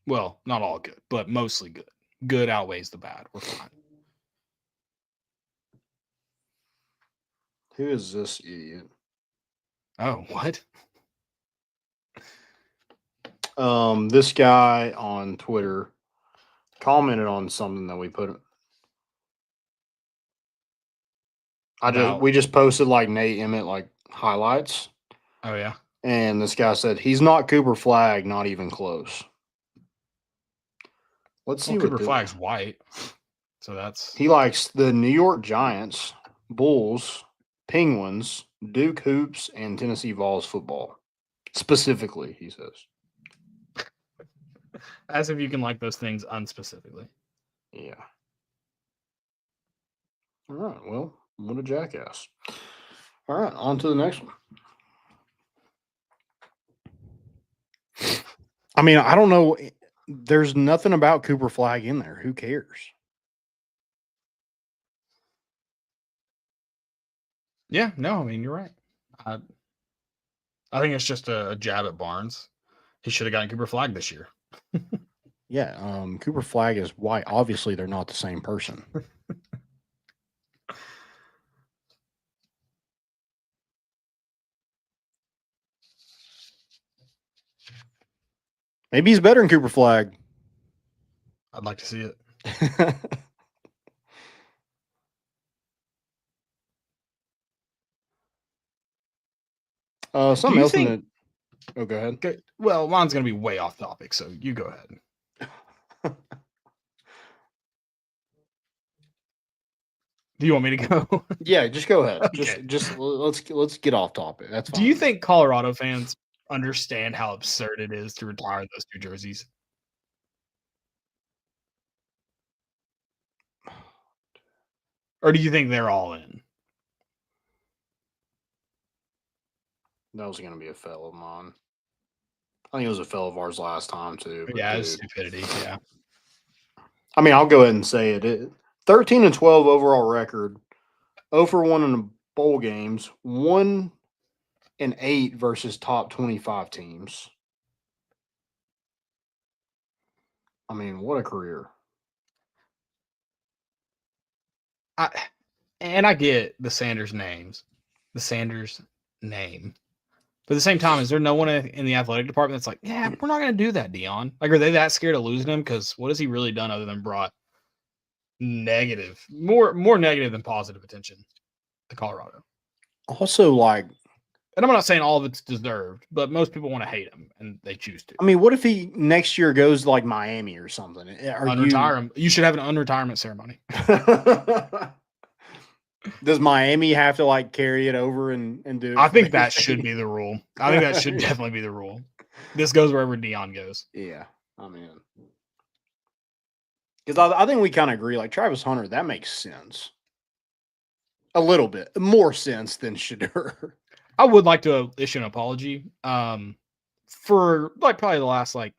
Well, not all good, but mostly good. Good outweighs the bad. We're fine. Who is this idiot? Oh, what? This guy on Twitter commented on something that we put. We just posted like Nate Ament like highlights. Oh yeah. And this guy said he's not Cooper Flagg, not even close. Let's see what Cooper Flagg's white. So he likes the New York Giants, Bulls, Penguins, Duke Hoops, and Tennessee Vols football. Specifically, he says. As if you can like those things unspecifically. Yeah. All right. Well, what a jackass. All right. On to the next one. I mean, I don't know. There's nothing about Cooper Flagg in there. Who cares? Yeah, no, I mean, you're right. I think it's just a jab at Barnes. He should have gotten Cooper Flagg this year. Yeah, Cooper Flagg is white. Obviously, they're not the same person. Maybe he's better than Cooper Flagg. I'd like to see it. Something else in it. Oh, go ahead. Okay. Well, mine's going to be way off topic, so you go ahead. Do you want me to go? Yeah, just go ahead. Okay. Just let's get off topic. That's fine. Do you think Colorado fans understand how absurd it is to retire those two jerseys? Or do you think they're all in? That was going to be a fail of mine. I think it was a fail of ours last time, too. Yeah, it's stupidity. Yeah. I mean, I'll go ahead and say it. 13-12 overall record, 0-1 in the bowl games, 1-8 versus top 25 teams. I mean, what a career. I get the Sanders name. But at the same time, is there no one in the athletic department that's like, yeah, we're not going to do that, Dion? Like, are they that scared of losing him? Because what has he really done other than brought more negative than positive attention to Colorado? Also, like, and I'm not saying all of it's deserved, but most people want to hate him, and they choose to. I mean, what if he next year goes to, like, Miami or something? Unretire him. You should have an unretirement ceremony. Does Miami have to like carry it over and do it? I think that should be the rule. I think that should definitely be the rule. This goes wherever Dion goes. Yeah, I mean, because I think we kind of agree. Like Travis Hunter, that makes sense. A little bit more sense than Shedeur. I would like to issue an apology. For like probably the last 5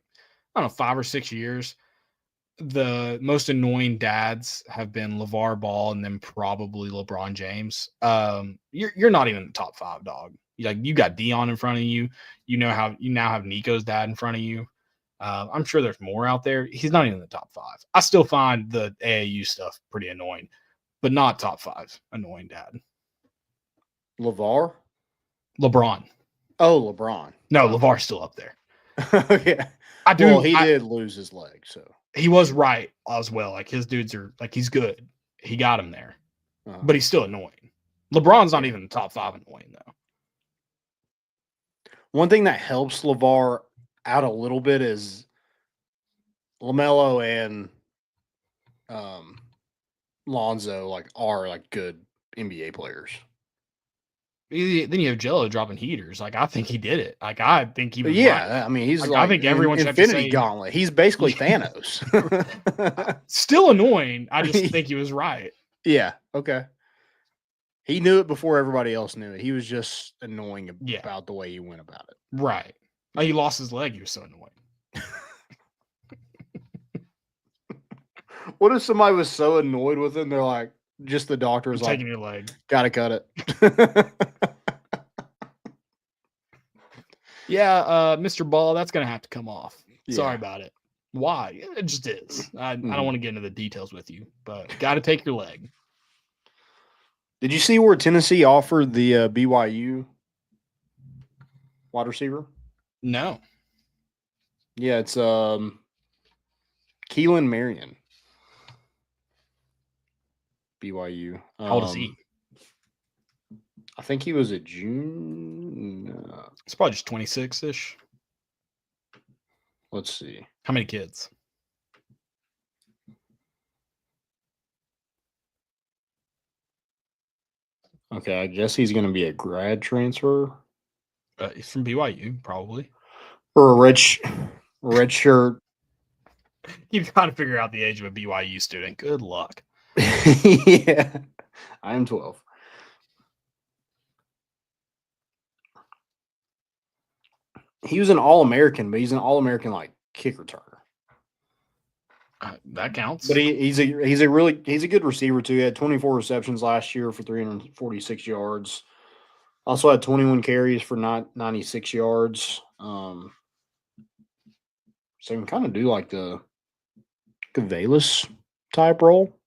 or 6 years. The most annoying dads have been LeVar Ball and then probably LeBron James. You're not even in the top 5, dog. Like you got Dion in front of you. You now have Nico's dad in front of you. I'm sure there's more out there. He's not even in the top 5. I still find the AAU stuff pretty annoying, but not top 5 annoying dad. LeVar? LeBron. Oh, LeBron. No, LeVar's still up there. Yeah. I do. Well, he did lose his leg, so. He was right as well. Like his dudes are like he's good. He got him there, but he's still annoying. LeBron's not even in the top 5 annoying though. One thing that helps LeVar out a little bit is LaMelo and Lonzo are good NBA players. Then you have Jello dropping heaters. Like, I think he did it. Like, I think he was Yeah, right. I mean, he's Like, like I think everyone should have to Infinity say, Gauntlet. He's basically Thanos. still annoying. I just think he was right. Yeah. Okay. He knew it before everybody else knew it. He was just annoying about the way he went about it. Right. Like, he lost his leg. He was so annoying. What if somebody was so annoyed with him? They're like, just the doctor was like, taking your leg. Gotta cut it. Yeah, Mr. Ball, that's going to have to come off. Yeah. Sorry about it. Why? It just is. I don't want to get into the details with you, but got to take your leg. Did you see where Tennessee offered the BYU wide receiver? No. Yeah, it's Keelan Marion. BYU. How old is he? I think he was a June. It's probably just 26-ish. Let's see. How many kids? Okay, I guess he's going to be a grad transfer. He's from BYU, probably. Or a red shirt. You've got to figure out the age of a BYU student. Good luck. Yeah, I am 12. He was an All-American, but he's an All-American like kick returner. That counts. But he's a good receiver too. He had 24 receptions last year for 346 yards. Also had 21 carries for 96 yards. So he can kind of do like the Cavelis type role.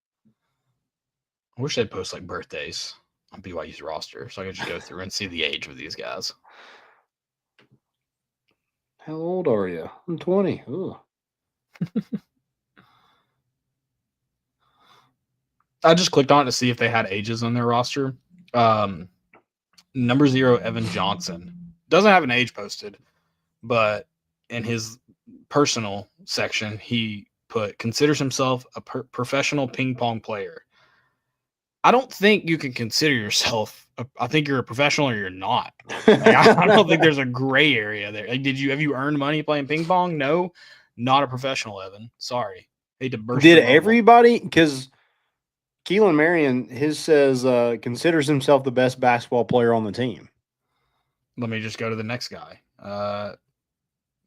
I wish they'd post like birthdays on BYU's roster so I could just go through and see the age of these guys. How old are you? I'm 20. Ugh. I just clicked on it to see if they had ages on their roster. Number 0, Evan Johnson. Doesn't have an age posted, but in his personal section, he considers himself a professional ping pong player. I don't think you can consider yourself. I think you're a professional or you're not. Like, I don't think there's a gray area there. Like, have you earned money playing ping pong? No, not a professional, Evan. Sorry. Hate to burst. Did everybody? Because Keelan Marion, his says considers himself the best basketball player on the team. Let me just go to the next guy.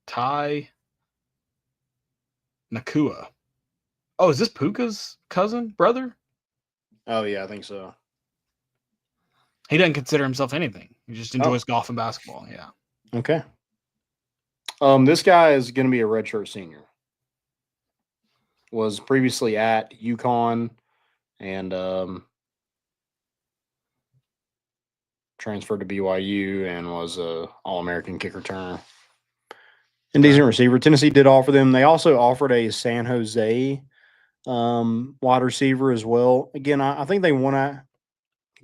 Ty Nakua. Oh, is this Puka's brother? Oh, yeah, I think so. He doesn't consider himself anything. He just enjoys golf and basketball. Yeah. Okay. This guy is going to be a redshirt senior. Was previously at UConn and transferred to BYU and was a All-American kick returner. And decent receiver. Tennessee did offer them. They also offered a San Jose wide receiver as well. Again, I think they want to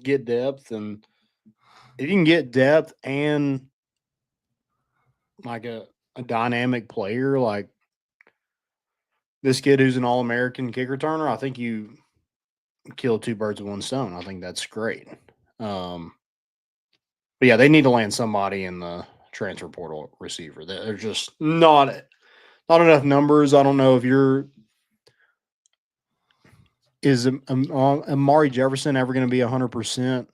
get depth, and if you can get depth and like a dynamic player like this kid who's an All-American kick returner, I think you kill two birds with one stone. I think that's great. But yeah, they need to land somebody in the transfer portal receiver. They're just not enough numbers. I don't know if is Amari Jefferson ever going to be 100%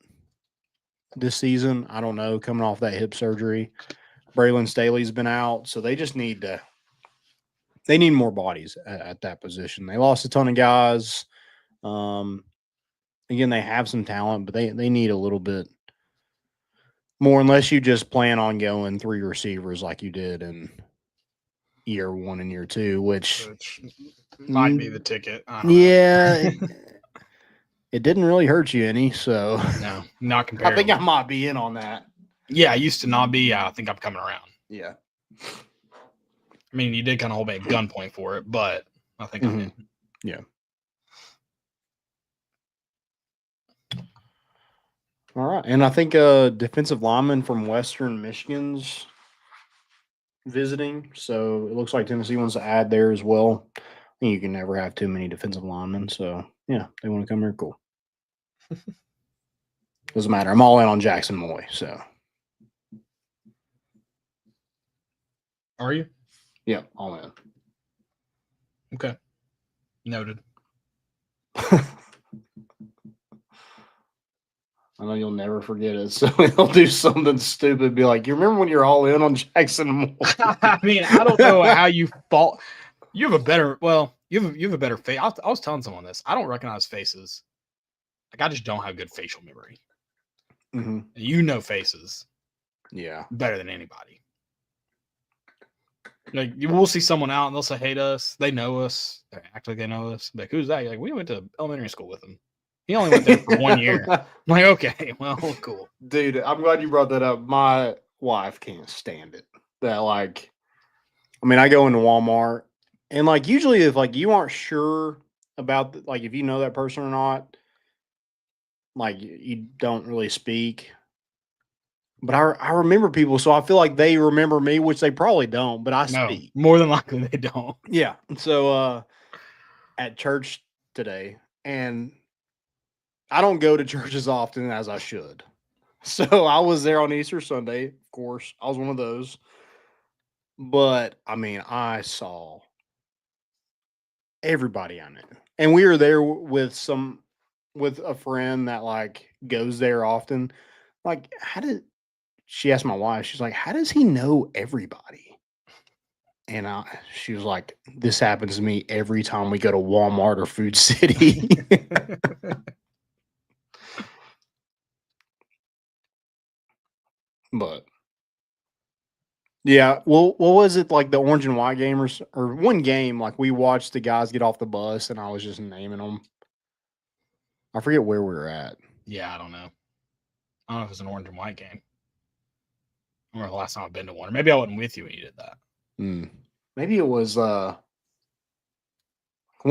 this season? I don't know. Coming off that hip surgery, Braylon Staley's been out, so they just need more bodies at that position. They lost a ton of guys. Again, they have some talent, but they need a little bit more, unless you just plan on going 3 receivers like you did in year 1 and year 2, which might be the ticket. Yeah. It didn't really hurt you any, so no, not compared. I think I might be in on that. Yeah, I used to not be. Yeah, I think I'm coming around. Yeah. I mean, you did kind of hold me at gunpoint for it, but I think I'm in. Yeah. All right. And I think a defensive lineman from Western Michigan's visiting. So it looks like Tennessee wants to add there as well. You can never have too many defensive linemen. So, yeah, they want to come here. Cool. Doesn't matter. I'm all in on Jackson Moy. So, Are you? yeah, all in. Okay. Noted. I know you'll never forget it, so he'll do something stupid. Be like, "You remember when you're all in on Jackson Moy?" I mean, I don't know how you fall. You have a better. Well, you have a better face. I was telling someone this. I don't recognize faces. Like I just don't have good facial memory. Mm-hmm. You know faces. Yeah. Better than anybody. Like we'll see someone out and they'll say hey to us. They know us. They act like they know us. Like who's that? You're like we went to elementary school with him. He only went there for 1 year. I'm like okay, well, cool, dude. I'm glad you brought that up. My wife can't stand it. That like, I mean, I go into Walmart and like usually if like you aren't sure about like if you know that person or not, like you don't really speak. But I remember people, so I feel like they remember me, which they probably don't, but I no, speak. more than likely they don't. Yeah. So at church today, and I don't go to church as often as I should. So I was there on Easter Sunday, of course. I was one of those. But I mean, I saw everybody I knew. And we were there with a friend that like goes there often. Like, she asked my wife, she's like, how does he know everybody? And she was like, this happens to me every time we go to Walmart or Food City. But yeah, well, what was it like the orange and white gamers or one game? Like we watched the guys get off the bus, and I was just naming them. I forget where we were at. Yeah, I don't know. I don't know if it's an orange and white game. I remember the last time I've been to one, or maybe I wasn't with you when you did that. Maybe it was one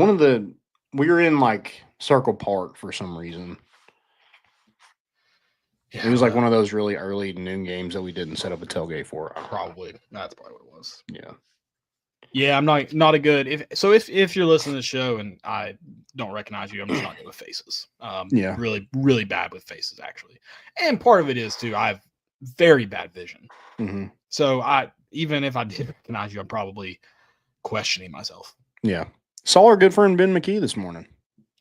of the. We were in like Circle Park for some reason. Yeah, it was like one of those really early noon games that we didn't set up a tailgate for. Probably that's probably what it was. Yeah. Yeah, I'm not a good if you're listening to the show and I don't recognize you, I'm just not good with faces. Yeah. Really, really bad with faces actually. And part of it is too, I have very bad vision. Mm-hmm. So even if I did recognize you, I'm probably questioning myself. Yeah. Saw our good friend Ben McKee this morning.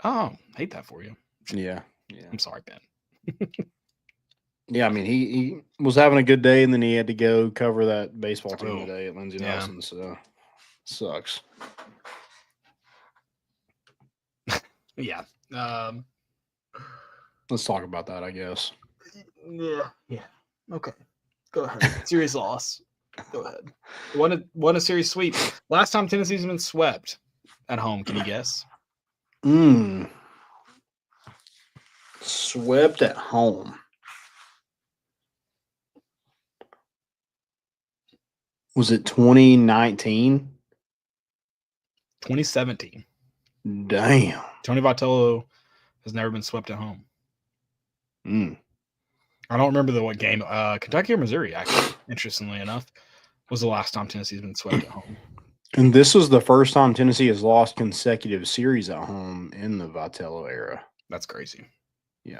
Oh, hate that for you. Yeah. I'm sorry, Ben. Yeah, I mean, he was having a good day, and then he had to go cover that baseball team today at Lindsey Nelson, so sucks. Yeah. Let's talk about that, I guess. Yeah. Okay. Go ahead. Series loss. Go ahead. Won a series sweep. Last time Tennessee's been swept at home, can you guess? Swept at home. Was it 2019? 2017. Damn. Tony Vitello has never been swept at home. I don't remember what game. Kentucky or Missouri, actually, interestingly enough, was the last time Tennessee's been swept at home. And this was the first time Tennessee has lost consecutive series at home in the Vitello era. That's crazy. Yeah.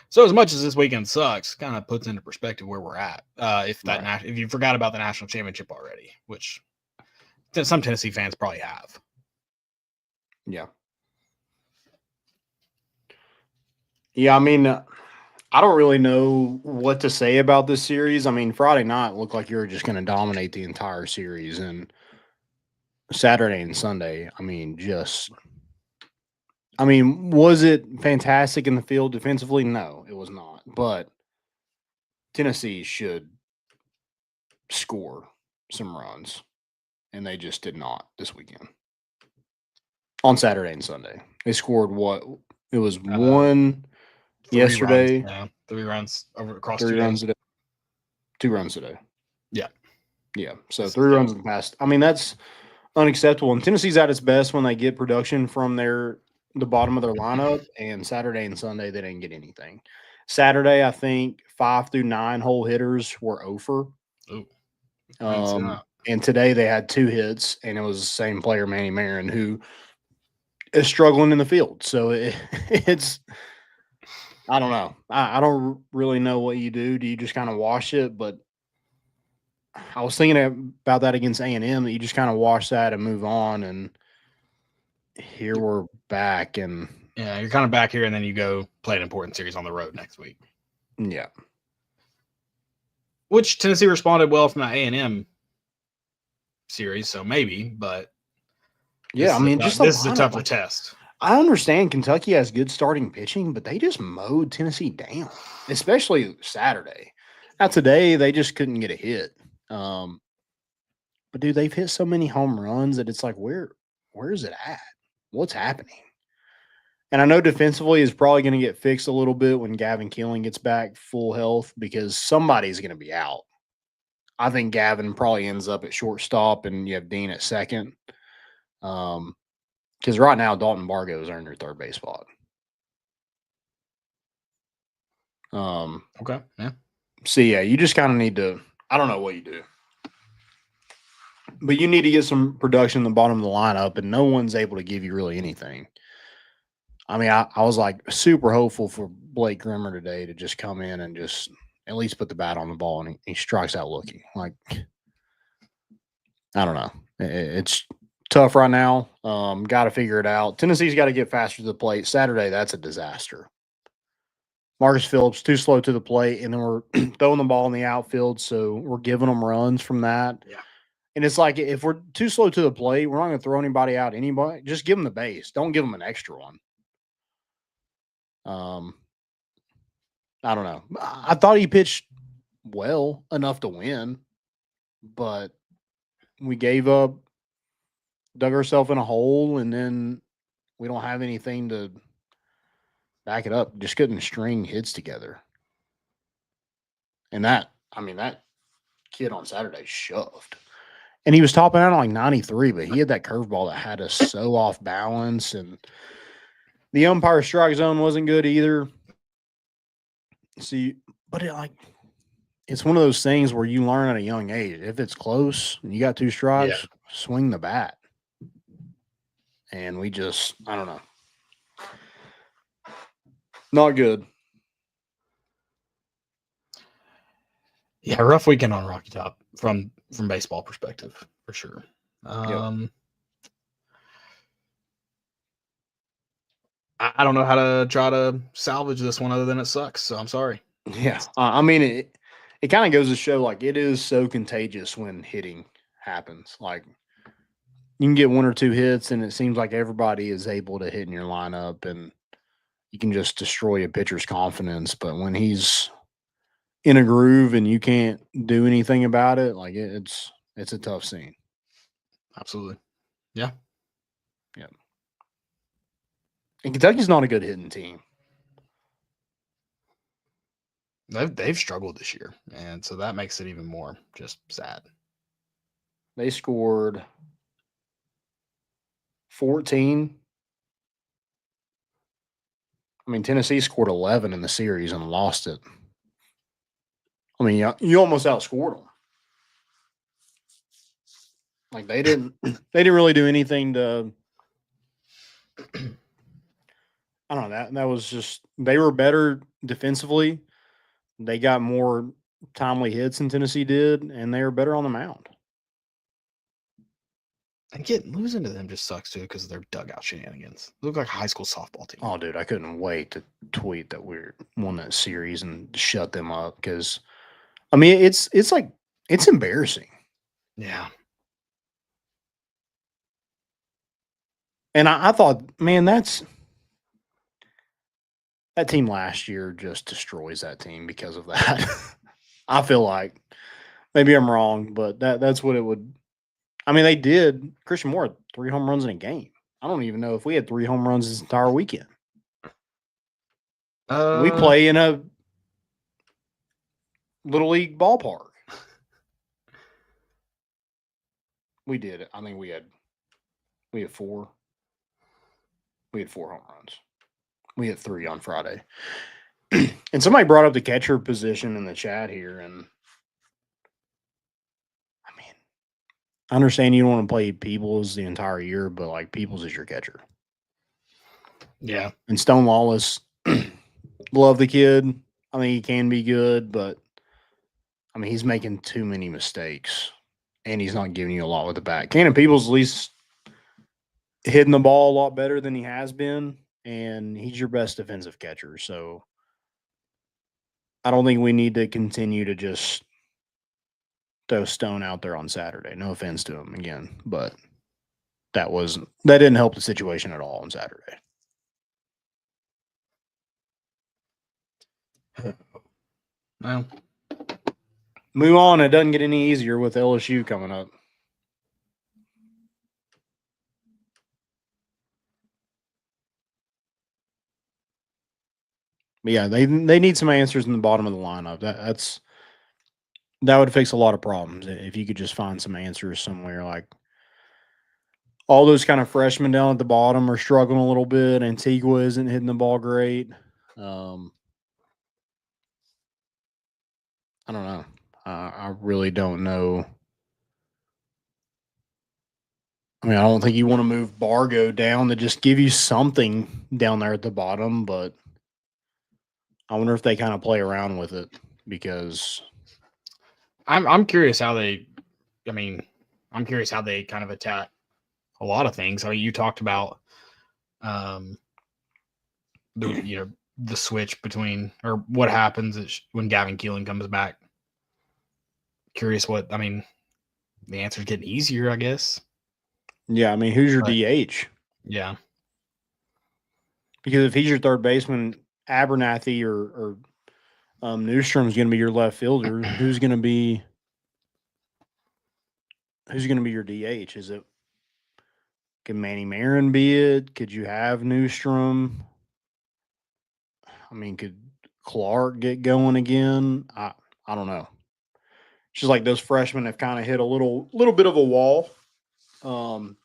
So as much as this weekend sucks, kind of puts into perspective where we're at. If you forgot about the national championship already, which some Tennessee fans probably have. Yeah. Yeah, I mean, I don't really know what to say about this series. I mean, Friday night looked like you were just going to dominate the entire series, and Saturday and Sunday, was it fantastic in the field defensively? No, it was not. But Tennessee should score some runs, and they just did not this weekend. On Saturday and Sunday, they scored what? It was one yesterday. 3 runs across 3 2 runs days. today. 2 runs today. Yeah. So 3 runs in the past. I mean, that's unacceptable. And Tennessee's at its best when they get production from the bottom of their lineup. And Saturday and Sunday, they didn't get anything. Saturday, I think 5 through 9 hole hitters were over. And today they had 2 hits, and it was the same player, Manny Marin, who is struggling in the field. So I don't know. I don't really know what you do. Do you just kind of wash it? But I was thinking about that against A&M, that you just kind of wash that and move on. And here we're back. And yeah, you're kind of back here, and then you go play an important series on the road next week. Yeah. Which Tennessee responded well from that A&M series, so maybe, but yeah, I mean, this is a tougher test. I understand Kentucky has good starting pitching, but they just mowed Tennessee down, especially Saturday. Now today they just couldn't get a hit. But dude, they've hit so many home runs that it's like, where is it at? What's happening? And I know defensively is probably going to get fixed a little bit when Gavin Keeling gets back full health, because somebody's going to be out. I think Gavin probably ends up at shortstop and you have Dean at second. Because right now Dalton Bargo is earning their third base spot. Okay, yeah. So yeah, you just kind of need to. I don't know what you do, but you need to get some production in the bottom of the lineup, and no one's able to give you really anything. I mean, I was like super hopeful for Blake Grimmer today to just come in and just at least put the bat on the ball, and he strikes out looking. Like, I don't know. It's tough right now. Got to figure it out. Tennessee's got to get faster to the plate. Saturday, that's a disaster. Marcus Phillips, too slow to the plate, and then we're throwing the ball in the outfield, so we're giving them runs from that. Yeah. And it's like, if we're too slow to the plate, we're not going to throw anybody out anybody. Just give them the base. Don't give them an extra one. I don't know. I thought he pitched well enough to win, but we gave up, dug ourselves in a hole, and then we don't have anything to back it up. Just couldn't string hits together. And that kid on Saturday shoved. And he was topping out on like 93, but he had that curveball that had us so off balance. And the umpire strike zone wasn't good either. See, but it's one of those things where you learn at a young age. If it's close and you got two strikes, swing the bat. And we just, I don't know. Not good. Yeah, rough weekend on Rocky Top from baseball perspective, for sure. I don't know how to try to salvage this one other than it sucks, so I'm sorry. Yeah. I mean, it kind of goes to show, like, it is so contagious when hitting happens. Like, you can get one or two hits, and it seems like everybody is able to hit in your lineup, and you can just destroy a pitcher's confidence. But when he's in a groove and you can't do anything about it, like, it's a tough scene. Absolutely. Yeah. Yeah. And Kentucky's not a good hitting team. They've struggled this year, and so that makes it even more just sad. They scored 14. I mean, Tennessee scored 11 in the series and lost it. I mean, you almost outscored them. Like, they didn't really do anything to. I don't know. That was just, they were better defensively. They got more timely hits than Tennessee did, and they were better on the mound. And losing to them just sucks too, because of their dugout shenanigans. They look like a high school softball team. Oh, dude, I couldn't wait to tweet that we won that series and shut them up, because, I mean, it's like, it's embarrassing. Yeah. And I thought, man, that team last year just destroys that team because of that. I feel like, maybe I'm wrong, but that's what it would. I mean, they did. Christian Moore had 3 home runs in a game. I don't even know if we had 3 home runs this entire weekend. We play in a little league ballpark. We did. I mean, we had 4. We had 4 home runs. We had 3 on Friday. And somebody brought up the catcher position in the chat here, and I mean, I understand you don't want to play Peebles the entire year, but like, Peebles is your catcher. Yeah. And Stone Lawless Love the kid. I think he can be good, but I mean, he's making too many mistakes, and he's not giving you a lot with the bat. Cannon Peoples at least hitting the ball a lot better than he has been, and he's your best defensive catcher. So I don't think we need to continue to just throw Stone out there on Saturday. No offense to him again, but that didn't help the situation at all on Saturday. Well, move on. It doesn't get any easier with LSU coming up. But yeah, they need some answers in the bottom of the lineup. That would fix a lot of problems if you could just find some answers somewhere. Like all those kind of freshmen down at the bottom are struggling a little bit. Antigua isn't hitting the ball great. I don't know. I really don't know. I mean, I don't think you want to move Bargo down to just give you something down there at the bottom, but I wonder if they kind of play around with it because I'm curious how they. I mean, I'm curious how they kind of attack a lot of things. I mean, you talked about the switch between or what happens when Gavin Keelan comes back. Curious what I mean. The answer's getting easier, I guess. Yeah, I mean, who's your DH? Yeah, because if he's your third baseman, Abernathy or Newstrom's going to be your left fielder. Who's going to be your DH? Can Manny Marin be it? Could you have Newstrom? I mean, could Clark get going again? I don't know. It's just like those freshmen have kind of hit a little bit of a wall. And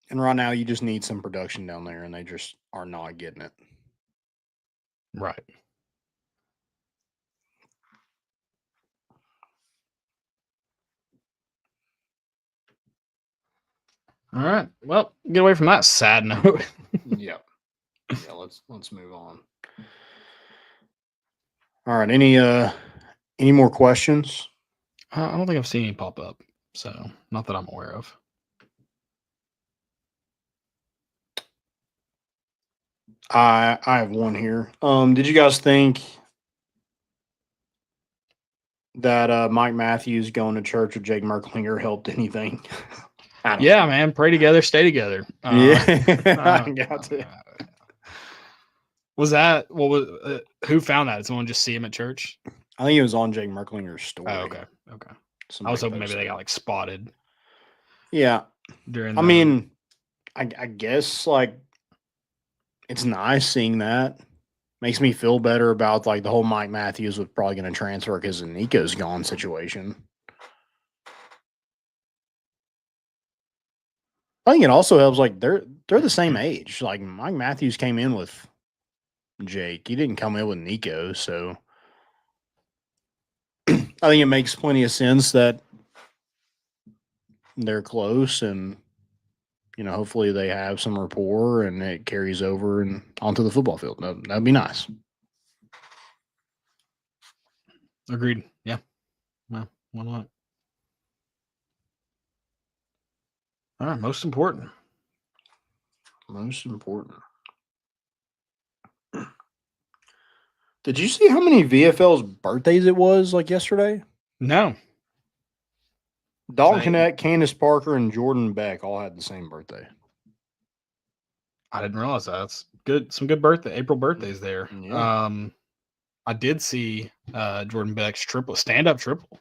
right now you just need some production down there, and they just are not getting it. right. All right. Well, get away from that sad note. Yeah. Let's move on. All right. Any more questions? I don't think I've seen any pop up, so not that I'm aware of. I have one here. Did you guys think that Mike Matthews going to church with Jake Merklinger helped anything? Yeah, man. Pray together, stay together. I got to. Was that what was? Who found that? Did someone just see him at church? I think it was on Jake Merklinger's story. Oh, okay. I was hoping maybe they got like spotted. Yeah. I mean, I guess like it's nice seeing that. Makes me feel better about like the whole Mike Matthews was probably going to transfer because Nico's gone situation. I think it also helps like they're the same age. Like Mike Matthews came in with Jake. He didn't come in with Nico, so I think it makes plenty of sense that they're close and hopefully they have some rapport and it carries over and onto the football field. That'd be nice. Agreed. Yeah. Well, why not? All right. Most important. Did you see how many VFL's birthdays it was like yesterday? No. Dalton Connect, Candace Parker, and Jordan Beck all had the same birthday. I didn't realize that. That's good. Some good April birthdays there. Yeah. I did see Jordan Beck's stand-up triple.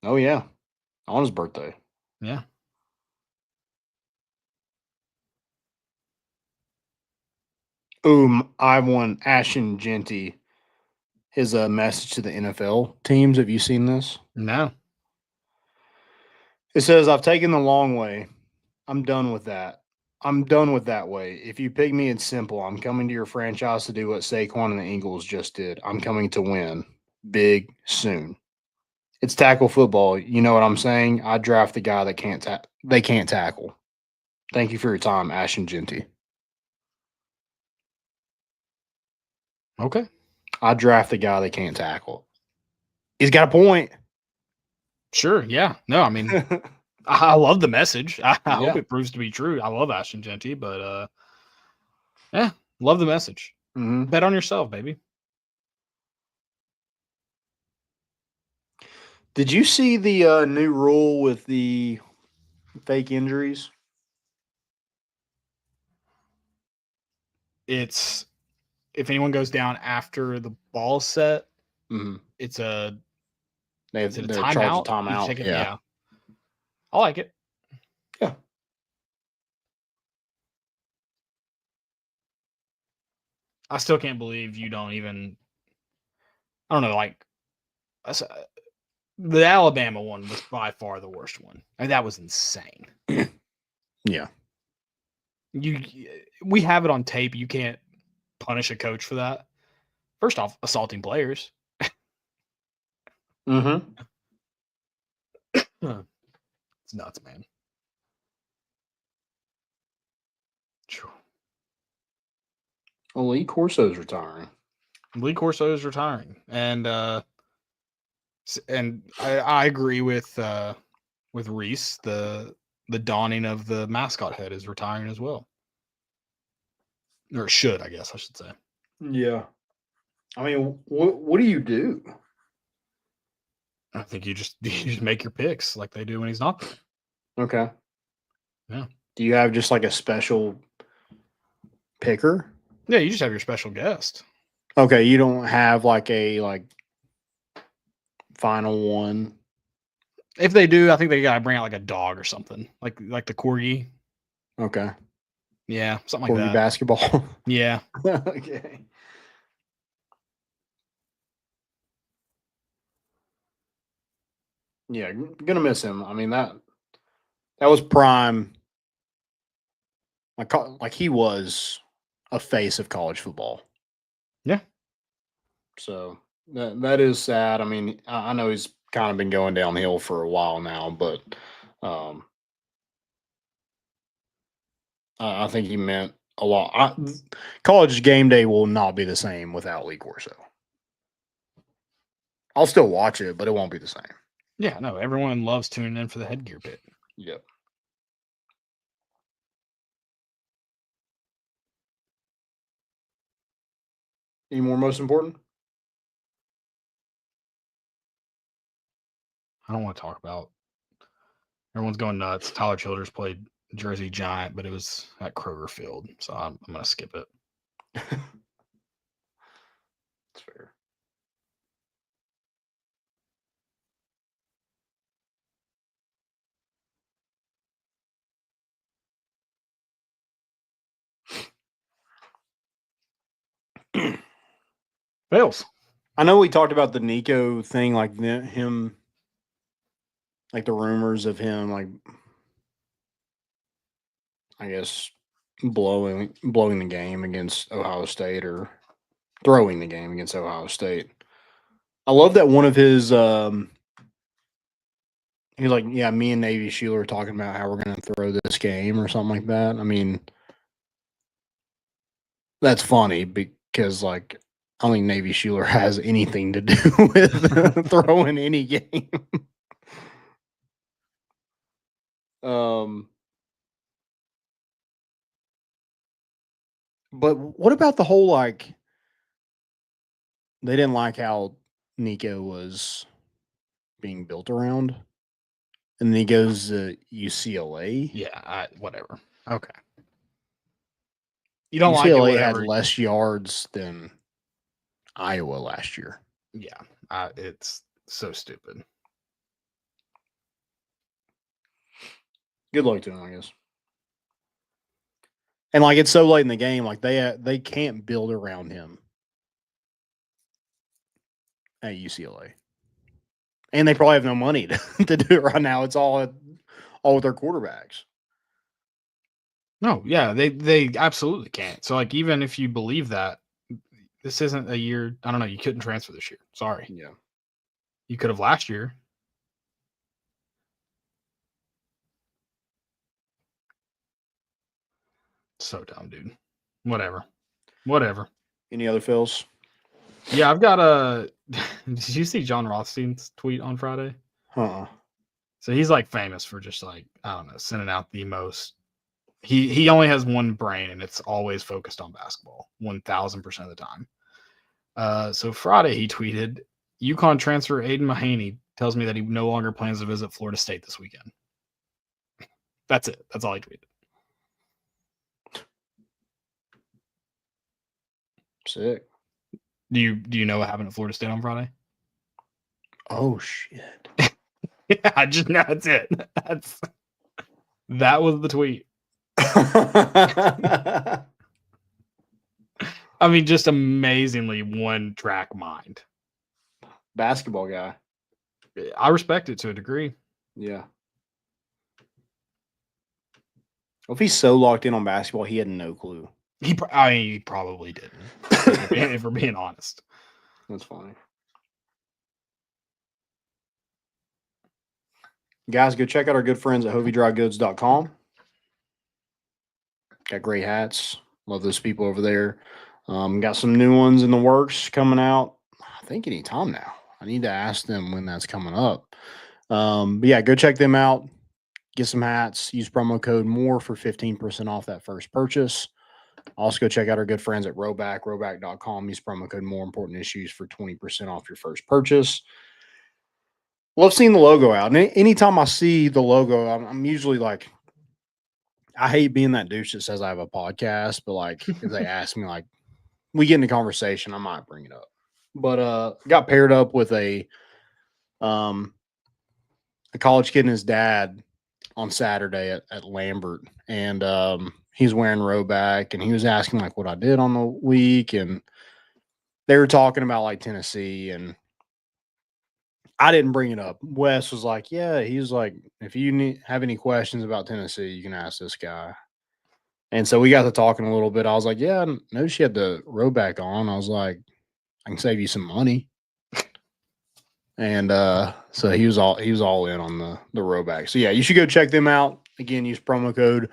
Oh, yeah. On his birthday. Yeah. I won Ashton Genty. His message to the NFL teams. Have you seen this? No. It says, I've taken the long way. I'm done with that. I'm done with that way. If you pick me, it's simple. I'm coming to your franchise to do what Saquon and the Eagles just did. I'm coming to win big soon. It's tackle football. You know what I'm saying? I draft the guy that they can't tackle. Thank you for your time, Ashton Genty. Okay. I'd draft the guy they can't tackle. He's got a point. Sure. Yeah. No, I mean, I love the message. I hope Yeah. it proves to be true. I love Ashton Genty, but yeah, love the message. Mm-hmm. Bet on yourself, baby. Did you see the new rule with the fake injuries? It's if anyone goes down after the ball set, Mm-hmm. it's a They're is it a charged a timeout? You timeout. take it, Yeah. yeah. I like it. Yeah. I still can't believe you don't even. I don't know, like the Alabama one was by far the worst one. And that was insane. Yeah. We have it on tape. You can't punish a coach for that. First off, assaulting players. Mm-hmm. It's nuts, man. Well, Lee Corso's retiring. Lee Corso is retiring, and I agree with Reese. The dawning of the mascot head is retiring as well, or it should, I guess I should say. Yeah. I mean, what do you do? I think you just make your picks like they do when he's not there. Okay. Yeah. Do you have just like a special picker? Yeah, you just have your special guest. Okay, you don't have like a final one. If they do, I think they gotta bring out like a dog or something, like the corgi. Okay. Yeah, something like Corgi that. basketball. Yeah. Okay. Yeah, gonna miss him. I mean that was prime. Like he was a face of college football. Yeah. So that is sad. I mean, I know he's kind of been going downhill for a while now, but I think he meant a lot. College game day will not be the same without Lee Corso. I'll still watch it, but it won't be the same. Yeah, no, everyone loves tuning in for the headgear bit. Yep. Any more most important? I don't want to talk about. Everyone's going nuts. Tyler Childers played Jersey Giant, but it was at Kroger Field, so I'm going to skip it. That's fair. Fails. I know we talked about the Nico thing, like him, like the rumors of him, like I guess blowing the game against Ohio State or throwing the game against Ohio State. I love that one of his he's like, yeah, me and Navy Sheila are talking about how we're gonna throw this game or something like that. I mean, that's funny because like I don't think Navy Sheila has anything to do with throwing any game. But what about the whole like they didn't like how Nico was being built around, and then he goes to UCLA. Yeah, whatever. Okay. You don't like it, UCLA whatever. had less yards than Iowa last year. Yeah, it's so stupid. Good luck to him, I guess. And like it's so late in the game, like they can't build around him at UCLA, and they probably have no money to do it right now. It's all with their quarterbacks. No, yeah, they absolutely can't. So like even if you believe that, this isn't a year. I don't know. You couldn't transfer this year. Sorry. Yeah, You could have last year. So dumb, dude. Whatever. Any other fills? Yeah, I've got a. Did you see John Rothstein's tweet on Friday? So he's like famous for just like, I don't know, sending out the most. He only has one brain and it's always focused on basketball 1000% of the time. So Friday he tweeted, UConn transfer Aiden Mahaney tells me that he no longer plans to visit Florida State this weekend. That's it. That's all he tweeted. Sick. Do you know what happened at Florida State on Friday? Oh shit. Yeah, that's it. That was the tweet. I mean, just amazingly one track mind. Basketball guy. I respect it to a degree. Yeah. Well, if he's so locked in on basketball, he had no clue. He probably didn't. If we're being honest. That's funny. Guys, go check out our good friends at hoviedrygoods.com. Got great hats. Love those people over there. Got some new ones in the works coming out. I think any time now. I need to ask them when that's coming up. But yeah, go check them out. Get some hats. Use promo code MORE for 15% off that first purchase. Also, go check out our good friends at roback.com. Use promo code MORE important issues for 20% off your first purchase. Love seeing the logo out. And anytime I see the logo, I'm usually like, I hate being that douche that says I have a podcast, but like if they ask me, like, we get into conversation, I might bring it up. But got paired up with a college kid and his dad on Saturday at Lambert, and he's wearing Roback, and he was asking like what I did on the week, and they were talking about like Tennessee, and I didn't bring it up. Wes was like, yeah, he's like, if you have any questions about Tennessee, you can ask this guy. And so we got to talking a little bit. I was like, yeah, I noticed she had the Roback on. I was like, I can save you some money. And so he was all in on the Roback. So yeah, you should go check them out. Again, use promo code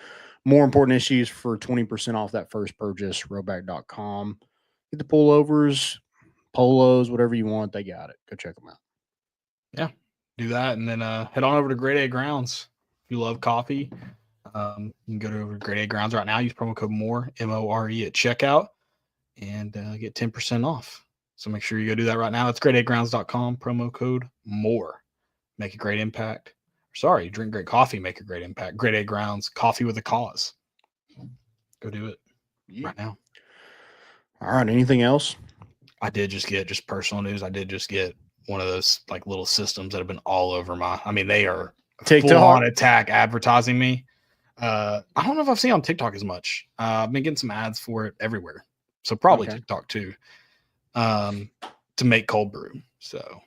More Important Issues for 20% off that first purchase. Roback.com. Get the pullovers, polos, whatever you want. They got it. Go check them out. Yeah, do that, and then head on over to Grade A Grounds. If you love coffee, you can go to Grade A Grounds right now. Use promo code MORE, MORE, at checkout, and get 10% off. So make sure you go do that right now. It's gradeagrounds.com, promo code MORE. Make a great impact. Sorry, drink great coffee, make a great impact. Grade A Grounds, coffee with a cause. Go do it right now. All right, anything else? I did just get personal news. I did just get one of those like little systems that have been all over they are full on attack advertising me. I don't know if I've seen on TikTok as much. I've been getting some ads for it everywhere. So probably TikTok too. To make cold brew. So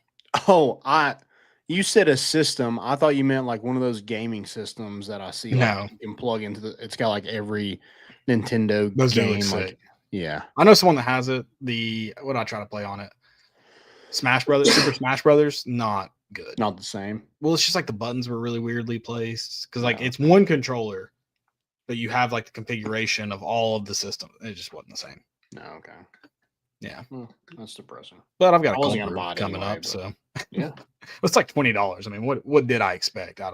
you said a system. I thought you meant like one of those gaming systems that I see. No, like, you can plug into it's got like every Nintendo those game. Like, yeah. I know someone that has it. What I try to play on it. Smash Brothers, Super Smash Brothers, not good. Not the same. Well, it's just like the buttons were really weirdly placed because like it's one controller, but you have like the configuration of all of the systems. It just wasn't the same. No, okay. Yeah. Well, that's depressing. But I've got a cold brew coming up, so yeah. It's like $20. I mean, what did I expect? I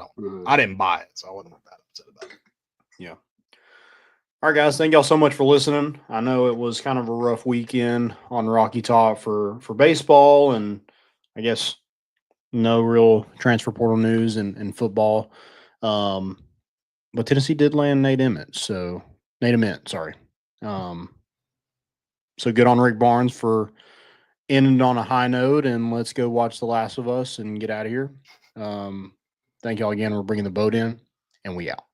didn't buy it, so I wasn't that upset about it. Yeah. All right, guys. Thank y'all so much for listening. I know it was kind of a rough weekend on Rocky Top for baseball, and I guess no real transfer portal news in football. But Tennessee did land Nate Ament. So good on Rick Barnes for ending on a high note, and let's go watch The Last of Us and get out of here. Thank y'all again for bringing the boat in, and we out.